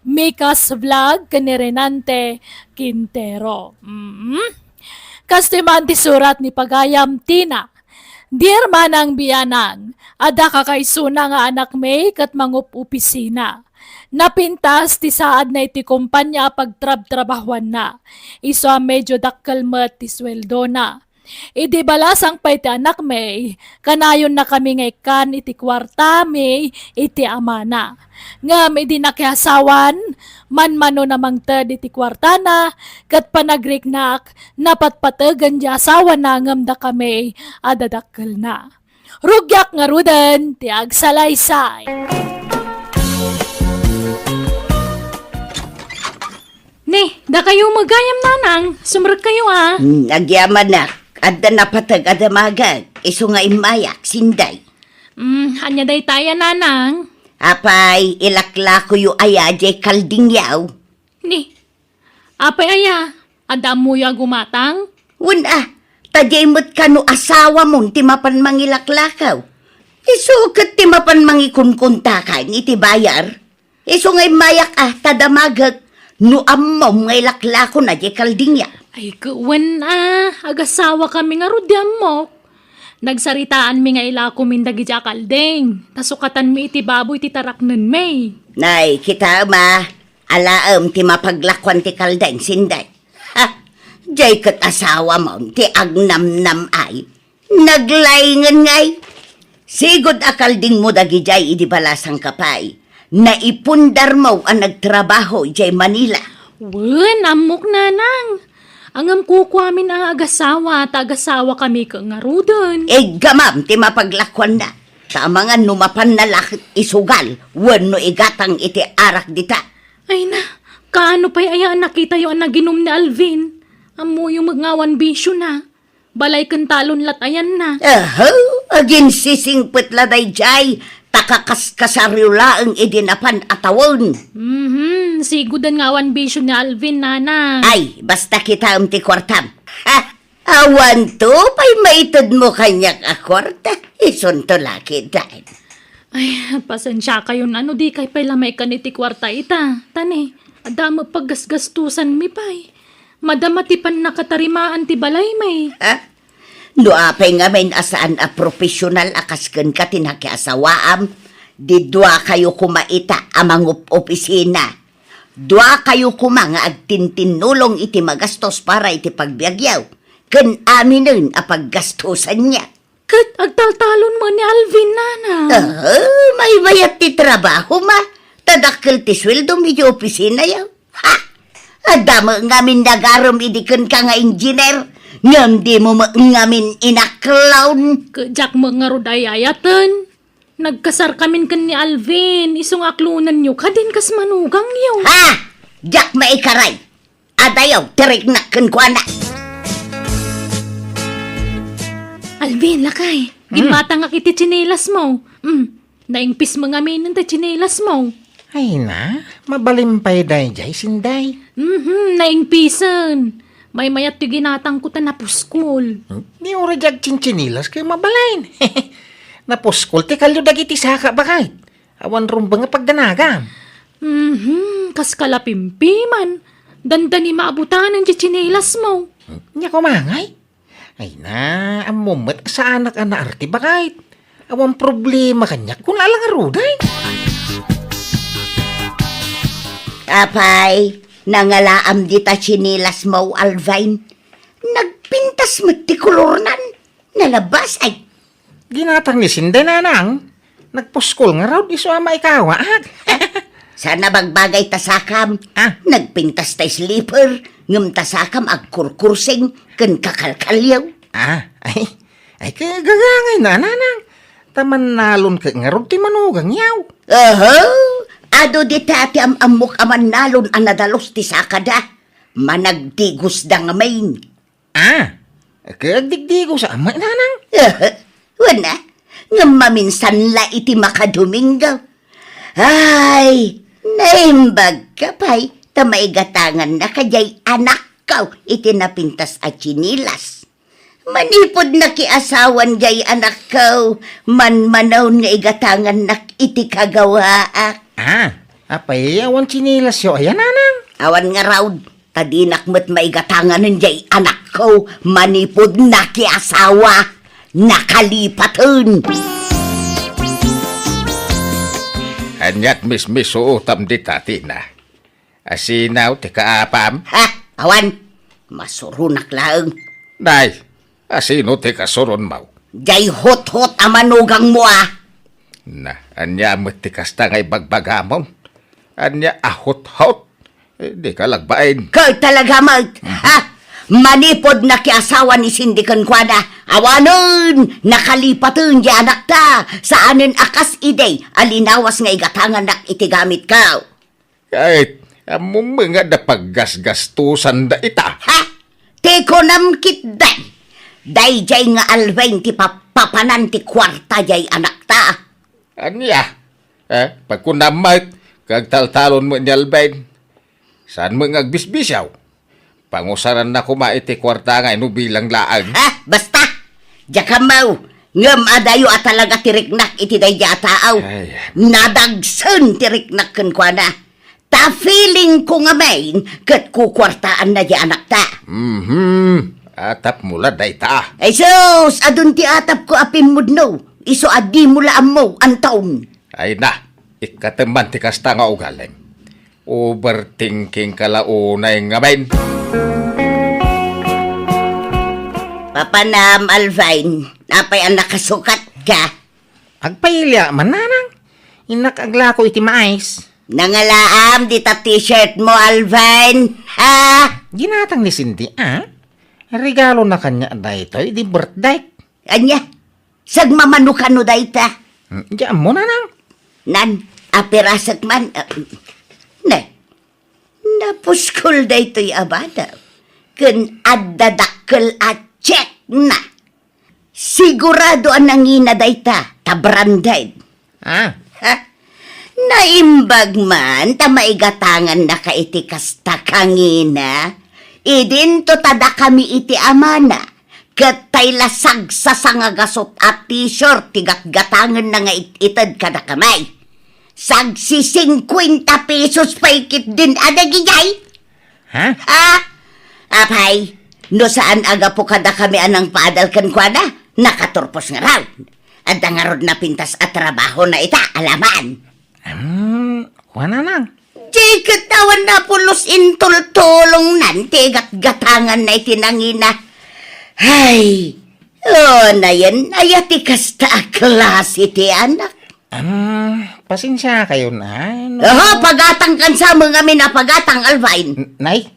Mikas Vlog, kani Renante Quintero. Kastiman ti surat ni Pagayam Tina. Dear Manang Biyanang, ada ka kay suna nga anak may kat mangup opisina. Napintas ti saad na iti kumpanya pagtrab-trabahuan na. Iso medyo dakkel met ti sweldo na. Idi balasang pa iti anak may, kanayon na kami nga ikan iti kwarta may, iti amana. Ngam idi nakiasawan, manmano namang ted iti kwarta na, kat panagriknak, napatpatagan di asawa na ngam da kami, adadakkel na. Rugyak nga ruden, ti agsalaysay. Ne, da kayo magayam nanang, sumrag kayo ah. Nagyaman na. Adda napatag adamagag. Iso nga imayak, sinday. Hanya day taya nanang. Apay, ilakla ko yu ayajay kaldingyaw. Ni, apay aya, ada mo yung gumatang? Wala, tadyay mo't kano asawa mong timapan mangilaklakaw. Iso kat timapan mangikunkuntakan, iti bayar. Iso nga imayak tadamagag. No amom nga ilaklako na jay kaldingyaw. Ay, kuwan agasawa kami nga rudyam mo. Nagsaritaan mi nga ila kumindagi dya kaldeng. Tasukatan mi iti baboy ti taraknen may. Nay, kita ma, alaam ti mapaglakwan ti kaldeng sinday. Ha, jay kat asawa mo, ti agnamnam ay. Naglayngan ngay. Sigod akalding mo dagi jay idi balasang kapay. Naipundar mo ang nagtrabaho jay Manila. Wen, amok nanang. Angam kukwamin ang agasawa at agasawa kami ka nga rudon. Gamam, ti mapaglakwan na. Tama nga numapan na lakit isugal. Wano igatang iti arak dita. Ay na, kaano pa'y ayaan nakita yung naginom ni Alvin? Amo yung magngawan bisyo na. Balay kan talon lat ayan na. Agin sisingpit laday jay. Takakaskasarula ang idinapan atawon. Sigudan ngawan bisyo ni Alvin, nana. Ay, basta kita ti kwartam. Ha, awan to, pa'y maitod mo kanyak akwarta. Ison to laki dahil. Ay, pasensya kayo na. Ano di kay pa'y lamay ka ni ti kwarta ita. Tani, adama paggasgastusan mi pa'y. Madamatipan na katarimaan ti balay may. Ha? No apay nga may asaan a profesional akasken ka tinakiasawaam. Di dua kayo kumaita amang opisina. Dua kayo kumanga agtintinulong iti magastos para iti pagbiagyaw. Ken aminin a paggastosan niya. Kat agtaltalon mo ni Alvin, nana. May bayat ti trabaho ma. Tadakkel ti sweldo medyo opisina yaw. Ha! Adama ngamin nagarom idiken ka nga engineer. Ngam di mo ngamin inaklawn. Kajak mo nga ruday ayatan. Nagkasar kamin kan ni Alvin. Isong aklunan nyo kadin kas manugang yaw. Ha! Jak maikaray. Adayaw, tirik na kenkwana. Alvin, lakay. Ginbata nga kiti chinelas mo. Naingpis mo nga min ta chinelas mo. Ay na, mabalimpay day jay sinday. Naingpisan. May mayat ti ginatang ko ta na puskol. Di ora jag chinchinilas kay mabalain. Napuskol ti kalyo dagiti saka bakay. Awan rumba nga pagdanagam. Kas kalapimpiman. Dandani maabutanan di chinelas mo. Nya ko mangay. Ay na, amumat sa anak ana arti bakit? Awang problema kanya kung alang aruday. Apay, nangalaam di ta chinilas mo, Alvin. Nagpintas mo't ti kulornan. Nalabas ay. Ginatang ni Sinday nanang. Nagpuskol nga raw iso ama ikaw. Sana bagbagay tasakam. Ah. Nagpintas tay sleeper. Ngam tasakam agkurkursing ken kakalkalyaw. Ay kagagangay na nanang. Taman nalon ka nga raw ti manugang yaw. Ado di tati amok aman nalon ang nadalos ti sakada. Managdigos da nga main. Kagdigdigo sa ama nanang. Wana, nga maminsan la iti makadomingaw. Ay, naimbag ka pa'y tamaigatangan na kajay anak kaw iti napintas at chinilas. Manipod na kiasawan jay anak kaw, manmanaw nga igatangan na iti kagawaak. Apay awan chinilas yo ayan nanang. Awan nga raw, tadinak mo't maigatangan ng jay anak kaw, manipod na kiasawa, nakalipatun. Anyat mismis utam di tati na. Asinaw ti kaapam. Ha, awan, masurunak laeng. Day, asino ti kasuron mau. Jay hot-hot amanugang mo Na, anya met ti kasta ngay bagbagamon. Anya ahot-hot. Di ka lagbain. Kay talaga mag, manipod na kiasawa ni Cindy Conquada. Awanon, nakalipatun di anak ta. Saanin akas iday, alinawas nga igatangan nak itigamit ka. Kahit, among mga da paggasgastusan da ita. Ha? Teko namkit day. Day jay nga alwain ti papanan ti kwarta jay anak ta. Anya, pagkunamait, kag taltalon mo nyalbain. Saan mo ngagbisbisyaw? Pangusaran na kumaiti kwarta nga ino bilang laang. Ha? Basta, jakamaw, ngam adayo at talaga tiriknak iti day jataaw. Ay. Nadagsan tiriknak kan kwa na. Ta feeling ko nga main, kat kukwartaan na di anak ta. Atap mula day ta. Ay sus, adun ti atap ko apin mudno. Iso adi mula mo, antaon. Ay na, ikateman ti kasta nga ugaling. Overthinking kalaunay nga main. Papanam, Alvin, napay ang nakasukat ka. Agpailya man nanang. Inakagla ko iti mais. Nangalaam di ta t-shirt mo, Alvin. Ha? Ginatang ni Cindy, regalo na kanya daytoy di birthday. Anya, sagmamanukan no dayta. Diyan mo nanang. Nan, apirasak man. Napuskol daytoy abada. Kun addadakkel at check na. Sigurado ang nangina dayta, tabranday. Ha? Naimbag man, tamaigatangan na kaitikas ta kangina. Idin to tada kami iti amana. Katay lasag sa sangagasot at t-shirt, tigat-gatangan na nga itad ka na kamay. Sagsi 50 pesos paikit din adagigay. Ha? Apay, no saan aga po kada kami anang paadal kan kwa na, nakaturpos nga raw. At ang arod na pintas at trabaho na ita, alaman. Wala nang. Di katawan na pulos intultulong nan, tigat-gatangan na itinangina. Ay, na yan, ayati kasta klase ti anak. Pasensya kayo na. Pagatang kan sa mga minapagatang, Alvin. Nay,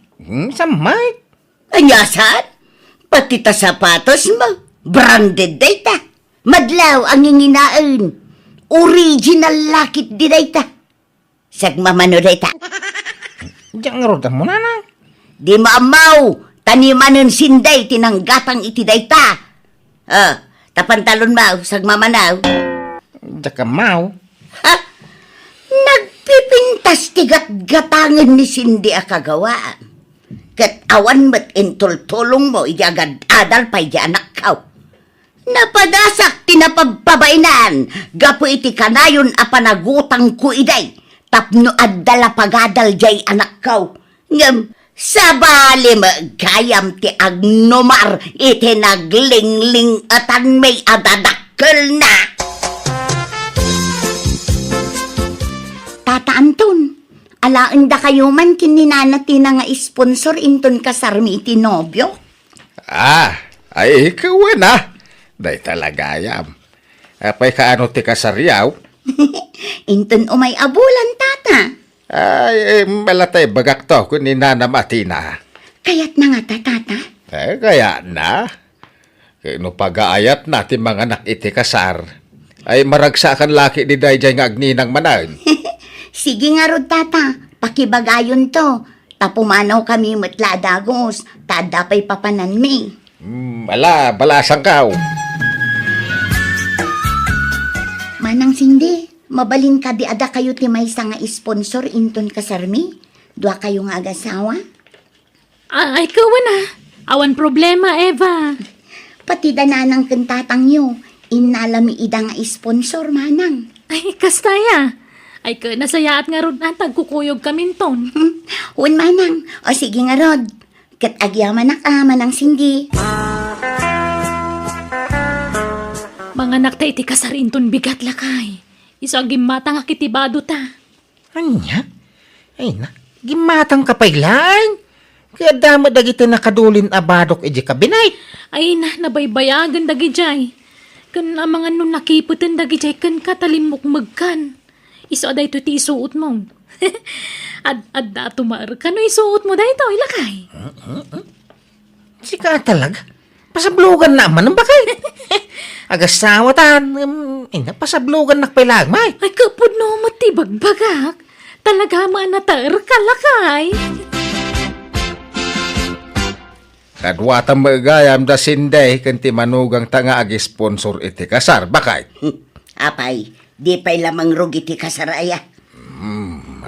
samay. Anyasan? Pati ta sapatos mo, branded data. Madlaw ang inginaan. Original lakit di data. Sagmamano data. Diyan nga roda mo nanang. Di maamaw, tanimanon sinday, tinanggatang iti data. Tapantalon mo, sagmamanaw. Diyan ka mau. Nagpipintas tigat-gatangan ni Cindy akagawaan. Kat awan mo't intultulong mo, iyagad adal pa anak kaw. Napadasak tinapababainan, gapo iti kanayon apanagutang ku iday, Tapno addala pagadal jay anak kaw. Ngem, sabali magkayam ti agnomar iti naglingling atan may adadakkel na. Tata Anton, alaan da kayo man kininanati na nga sponsor inton kasarmi iti nobyo? Ay ikaw na. Day talagayam. Apay kaano ti kasaryaw? Inton umay abulan, tata. Ay, malatay bagak to kung ninanamati na. Kaya't na nga tata. Kaya na. Kaya pag-aayat natin mga anak iti kasar, ay maragsakan laki di dayjay nga agninang manan. Sige nga rod, tata. Pakibagayon to. Tapumanaw kami matla dagos. Tadapay papanan mi. Balasang kaw. Manang Sindi, mabalin ka di ada kayo ti may nga sponsor inton kasarmi? Dua kayo nga agasawa? Ay, kawan na. Awan problema, Eva. Pati dananang kentatang nyo, inalami ida nga sponsor, manang. Ay, kastaya. Ay, nasayaat nga rod na tagkukuyog kaminton. Un manang, o sige nga rod. Kat agyaman na ka, manang Sindi. Mga nakta iti kasarinton bigat lakay. Iso ang gimata nga kitibado ta. Anya? Ay na, gimatang kapailan. Kaya dama dagiti nakadulin abadok iji kabinay. Ay na, nabaybayagan dagi jay. Kan ang mga nun nakiputin dagi jay kan katalimukmagkan. Iso aday to ti isuot mo. Ad tumar ka no isuot mo dahi to, ilakay. Sika talaga. Pasablugan naman ang bakay. Agasawa tan. Pasablugan nakpailagmay. Ay kapod no matibagbagak. Talaga manatar kalakay. Kadwata magayam da sinday kanti manugang tanga agi sponsor iti kasar. Bakay? Apay, di pa'y lamang rugi ti kasaraya.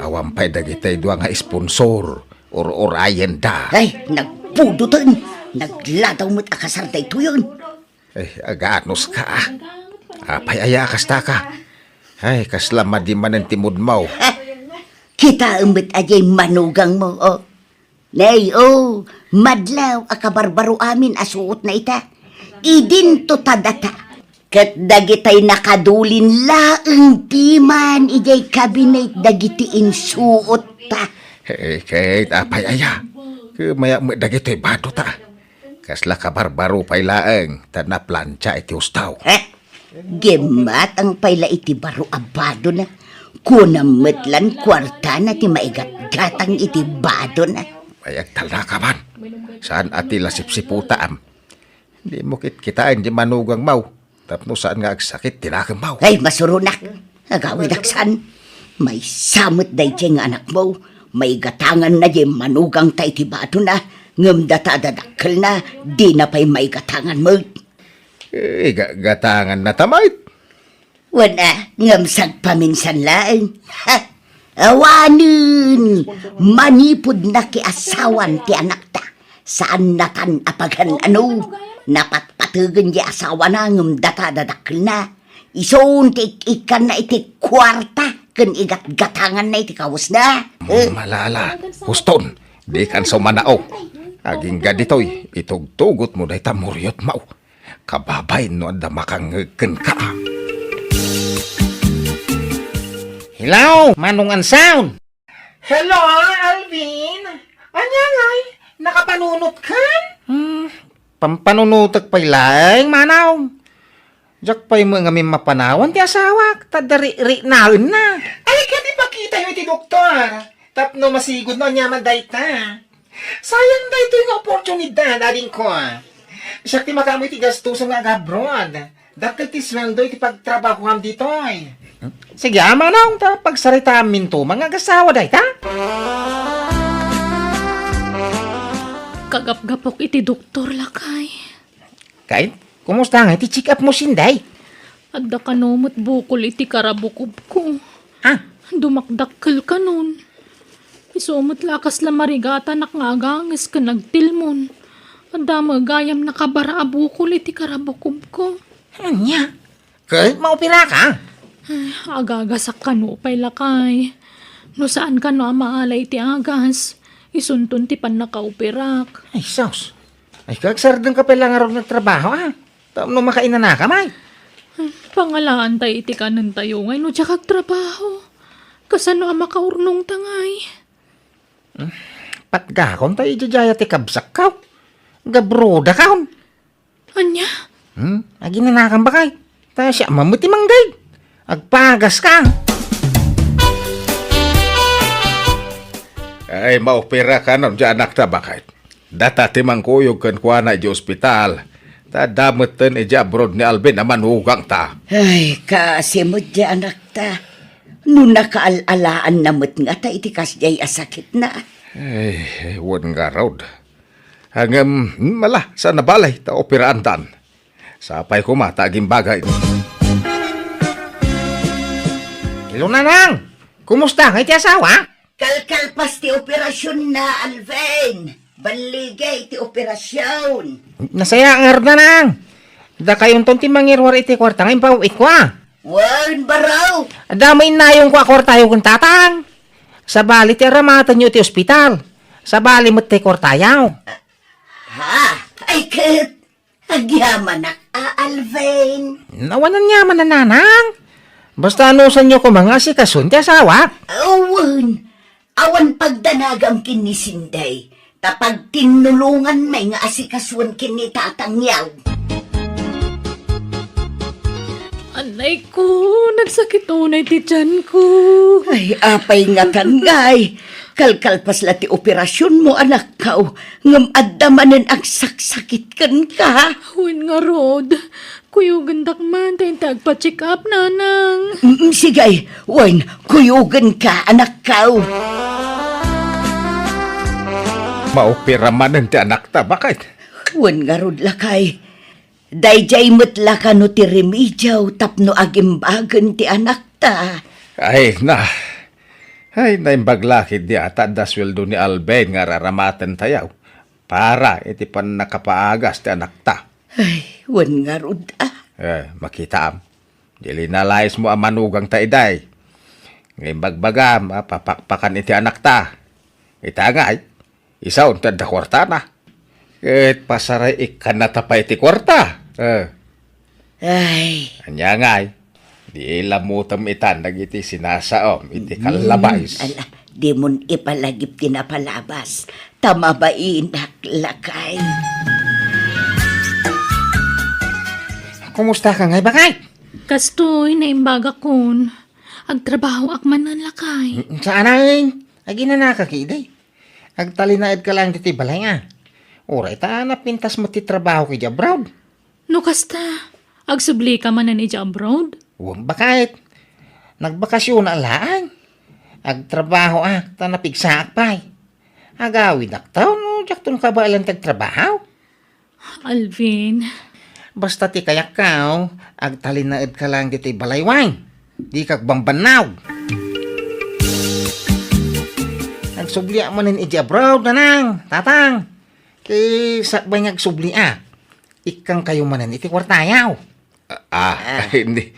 Awampay dagitay dua nga sponsor. Or ayen da. Ay, nagpudutan. Nagladaw mo't akasar da ito yun. Ay, aganos ka ah. Apay ayakas ta ka. Ay, kaslama di man ang timod mo. Kita umit ajay manugang mo, oh. Nay, oh, madlaw akabarbaro amin asuot na ita. Idin to tadata. Kat dagitay nakadulin laeng piman ijay kabinet dagitiin suot ta. Hey, kahit apay aya. Kumaya mo dagito'y bado ta. Kasla ka barbaro pay laeng, na plancha iti ustaw. Gemat ang payla iti baro abado na. Kunametlan kwarta na ti maigat-gatang iti bado na. Ayag tala ka man. Saan ati lasipsiputa am? Hindi mo kitain di manugang mau. Tapno saan nga agsakit tinakang mau. Ay, masurunak. Agawid aksan. May samot day nga anak mo. May gatangan na di manugang tay ti bado na. Ngam datadadakkel na. Di na pa'y may gatangan mo. Gatangan na tamay. Wala, ngamsag paminsan laeng. Awanin, manipod na kiasawan ti anak ta. Saan natan apagan ano? Napatpatugan di asawa na ngam datadadakkel na. Ison ti ikan na iti kwarta. Kan igat-gatangan na iti kawas na. Malala, huston. Di kan sa manao. Aging gaditoy, itugtugot mo dahi tamuryot mau. Kababay no anda makangagkan ka. Hello, Manungan Sound. Hello, Alvin. Anya ngay, nakapanunot ka? Pampanunutak pa'y laing, manaw. Diyak pa'y mga may mapanawan ti asawa. Tadari-ri na rin na. Ay, kadi pakita yung iti doktor. Tapno masigod no nyaman dahi ta. Sayang dahi ito yung oportunidad, ading ko. Siya ti makamoy ti gastusan nga abroad. Dapat ti sweldo iti pagtrabaho kam dito ay. Sige, manaw, ta pagsarita amin to, mga gasawa dahi ta. Kagap-gapok iti doktor lakay. Kahit, kumusta nga iti check up mo sinday? Adda kanomot bukol iti karabukob ko. Ah, Dumakdakkel ka nun. Isumot lakas la marigata nakngagangis ka nagtilmon. Adda magayam nakabara abukol iti karabukob ko. anya? Kahit maupira ka? Agagasak ka no pay lakay. No saan ka no maalay ti agas? Isuntun ti pan nakaupirak. Ay, sus. Ay, kagsardang ka pala nga rin ng trabaho, ah. Taon no makainan na ka, may. Pangalaan tayo iti kanan tayo ngay no tsaka trabaho. Kasano ang makaurnong tangay? Patgakon tayo ijajaya ti kabsak ka. Gabroda ka. Anya? Aginanakan ba kay? Tayo siya mamuti manggay. Agpagas ka. Ay, maopera ka nun dyan anak ta bakit? Data timang kuyog kan kuha na di ospital. Ta dametan ija abroad ni Alvin naman hugang ta. Ay, kasi mo dyan, anak ta. Nung nakaalalaan na mo't nga ta, itikas jay asakit na. Ay, wan nga raud. Hanggang mala sa nabalay ta operaan tan. Sapay ko mata aging bagay. Hello, nanang. Kumusta? Ngay ti asawa? Kalkalpas ti operasyon na, Alvin. Baligay ti operasyon. Nasaya nga rin, nanang. Da kayong tonti mangirwar iti kwarta ngayon pa uwit ko, ah. Wan baraw. Damay na yung kwartayo kong tatang. Sa bali ti aramatan nyo ti ospital. Sa bali mo ti kwartayaw. Ha? Ay, kat. Agyaman na, Alvin. Nawanan niya man na nanang. Basta anusan nyo ko mga asikasun ti asawa. Awan. Awan pagdanagam kinisinday. Tapag tinulungan may nga asikaswan kinitatangyaw. Anay ko, nagsakit unay ti tiyan ko. Ay, apay nga tanggay. Kalkalpas la ti operasyon mo, anak kao. Ngam addamanen ang saksakit kan ka. Huwin nga rod. Kuyugan dakman tayo tagpa-check up, nanang. Sigay, wan, kuyugan ka, anak kao. Maopera manan ti anak ta bakit? Wan nga rod lakay. Dayjay mutla ka no ti remedyaw tapno agimbagan ti anak ta. Ay, naimbaglakid di ata da sweldo ni Alvin nga raramatan tayaw. Para iti pan nakapaagas ti anak ta. Ay, wan nga rod Makita am. Dili nalayas mo ang manugang ta iday. Ngayon bagbagam, papakpakan iti anak ta. Itangay, isaw unta da kwarta na. Ket pasaray ikan na tapay iti kwarta. Ay, Anya ngay, di lamutam itan nagiti sinasaom, iti kalabays. ala, di mon ipalagip tinapalabas. Tama ba inak lakay? Kumusta ka ngay bakay? Kastoy, naimbaga kon. Agtrabaho akman ng lakay. Saan ay? Aginanaka kiday. Agtalinaid ka lang diti balay nga. Oray ta napintas mo ti trabaho kay abroad. No kasta, agsubli ka man na ni abroad? Huwag bakit. Nagbakasyon na laan. Agtrabaho ta napigsaak pa'y. Agawid aktaw no, jaktun ka ba alang tagtrabaho? Alvin, Basta ti kayak ka, agtalinaid ka lang diti balaywang. Di kag bambanaw. Nagsublia mo nin iji abroad nanang, tatang. Kay sakbay nagsublia. Ikang kayo manan iti kwartayaw. Hindi.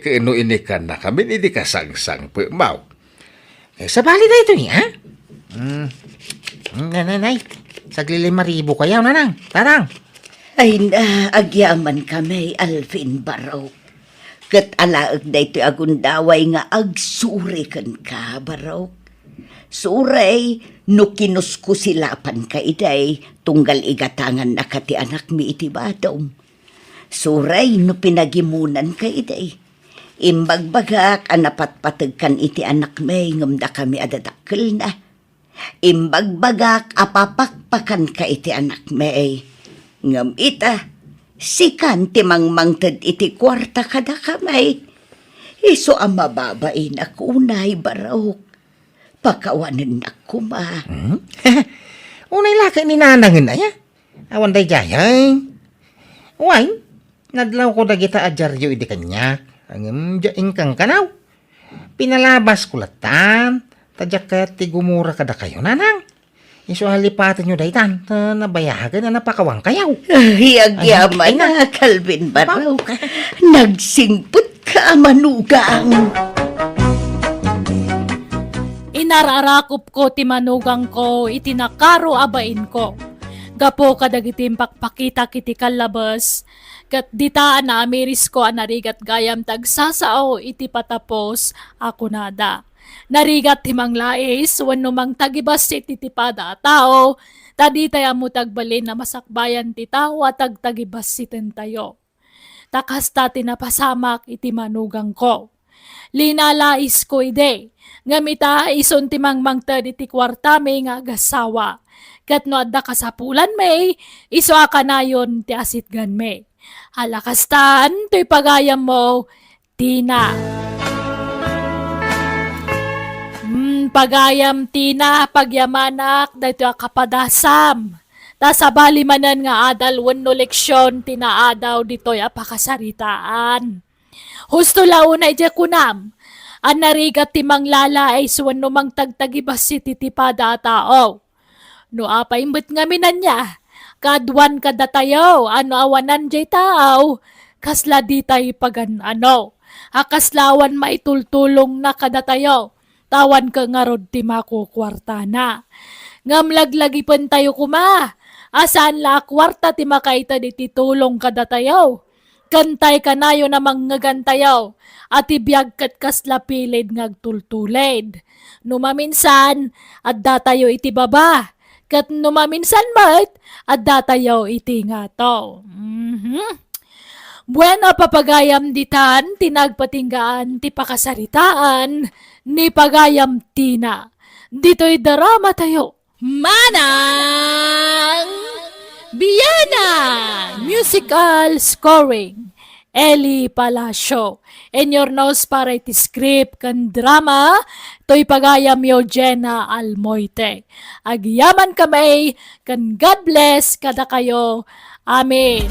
Kaino inikan na kami, hindi ka sang-sang pumaw. Eh, sa bali na ito ha? Nanay, sagli 5,000 kayaw nanang, tatang. Ay na, agyaman kami, Alvin Baraw. Kat alaag na ito agundaway nga agsuri kan ka, Baraw. Suray, no kinuskusilapan ka iday, tunggal igatangan na kati anak mi iti badom. Suray, no pinagimunan ka iday. Imbagbagak, anapatpatag kan iti anak may, ngamda kami adadakkel na. Imbagbagak, apapakpakan ka iti anak may. Ngam ita, sikan timangmangtad iti kwarta kada kamay. Iso ang mababain ako unay, Baraw. Pakawanan na kuma. Unay laki ni nanangin na ya. Awan day jayay. Uwain, nadlaw ko dagita adyaryo idi kanya. Ang jaing kang kanaw. Pinalabas kulatan. Tadyak ka ti gumura kada kayo nanang. Iso halipatan nyo daytan. Nabayagan na napakawang kayaw. Hiyagyaman na, Calvin Baraw. Nagsingput ka, manugang. Inararakop ko ti manugang ko, itinakaro abain ko. Gapo kadagitim pakpakita kiti kalabas, kat ditaan na amiris ko anarigat gayam tagsasao iti patapos ako nada. Narigat timang lais, wano mang tagibas iti tipada tao, tadi tayo mo tagbalin na masakbayan ti tao at tagtagibas sitin tayo. Takasta tinapasamak iti manugang ko. Linalais ko ide, ngamita ison timang mangtad iti kwarta may nga gasawa. Kat no adda kasapulan may, iso akanayon ti asitgan may. Halakastaan, to'y pagayam mo, Tina. Pagayam Tina, pagyamanak, dahito kapadasam. Tasabali manan nga adal wenno leksyon tinaadaw dito'y apakasaritaan. Husto launay di kunam, an narigat timang lala ay suwan mang tagtagibas si titipada tao. No apay mbet nga minan niya, kadwan kadatayaw, ano awanan jay tao, kasla di tayo pagan ano, akaslawan maitultulong na kadatayaw, tawan ka nga rod ti makukwarta na. Ngamlaglagi pen tayo kuma, asan la kwarta ti makaita di titulong kadatayaw, kantay kanayo namang ngagantayaw, at ibiyag kat kasla pilid ngagtultulid. Numaminsan, at datayo iti baba, kat numaminsan mat, at datayaw iti nga to. Buena papagayam ditan, tinagpatinggaan, ti pakasaritaan, ni pagayam Tina. Dito'y darama tayo. Manang Biyana! Musical scoring. Eli Palacio. In your nose para iti script kan drama, to'y pagayam yo Jenna Almoite. Agyaman kamay, kan God bless kada kayo. Amen.